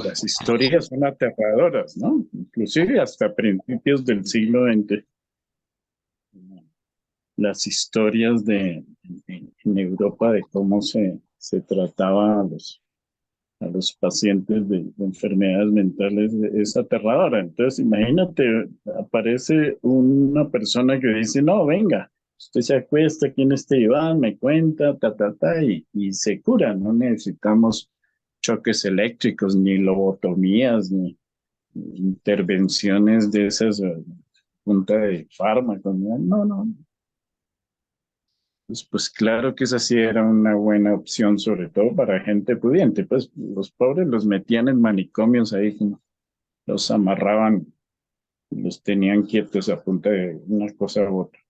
Speaker 3: Las historias son aterradoras, ¿no? Inclusive hasta principios del siglo XX. Las historias en Europa de cómo se trataba a los pacientes de enfermedades mentales es aterradora. Entonces, imagínate, aparece una persona que dice, no, venga, usted se acuesta aquí en este diván, me cuenta, y se cura. No necesitamos choques eléctricos, ni lobotomías, ni intervenciones de esas punta de fármacos. No, no. Pues claro que esa sí era una buena opción, sobre todo para gente pudiente. Pues los pobres los metían en manicomios ahí, los amarraban, los tenían quietos a punta de una cosa u otra.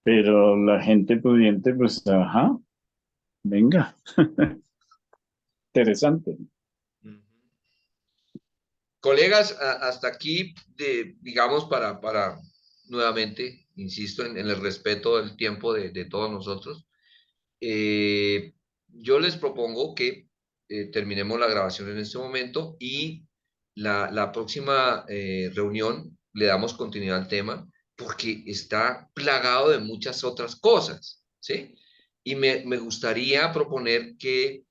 Speaker 3: Pero la gente pudiente, pues, ajá, venga, interesante.
Speaker 1: Ujú. Colegas, hasta aquí, digamos, para nuevamente, insisto en el respeto del tiempo de todos nosotros, yo les propongo que terminemos la grabación en este momento y la próxima reunión le damos continuidad al tema porque está plagado de muchas otras cosas, ¿sí? Y me gustaría proponer que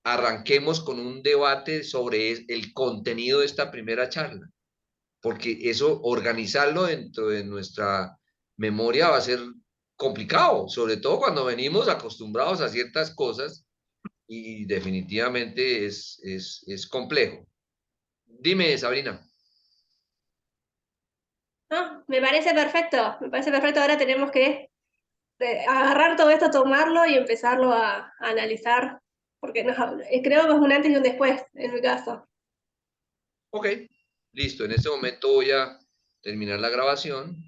Speaker 1: arranquemos con un debate sobre el contenido de esta primera charla, porque eso, organizarlo dentro de nuestra memoria va a ser complicado, sobre todo cuando venimos acostumbrados a ciertas cosas y definitivamente es complejo. Dime, Sabrina.
Speaker 4: No, me parece perfecto, me parece perfecto. Ahora tenemos que agarrar todo esto, tomarlo y empezarlo a analizar, porque creo que es un antes y un después, en mi caso.
Speaker 1: Ok, listo. En este momento voy a terminar la grabación.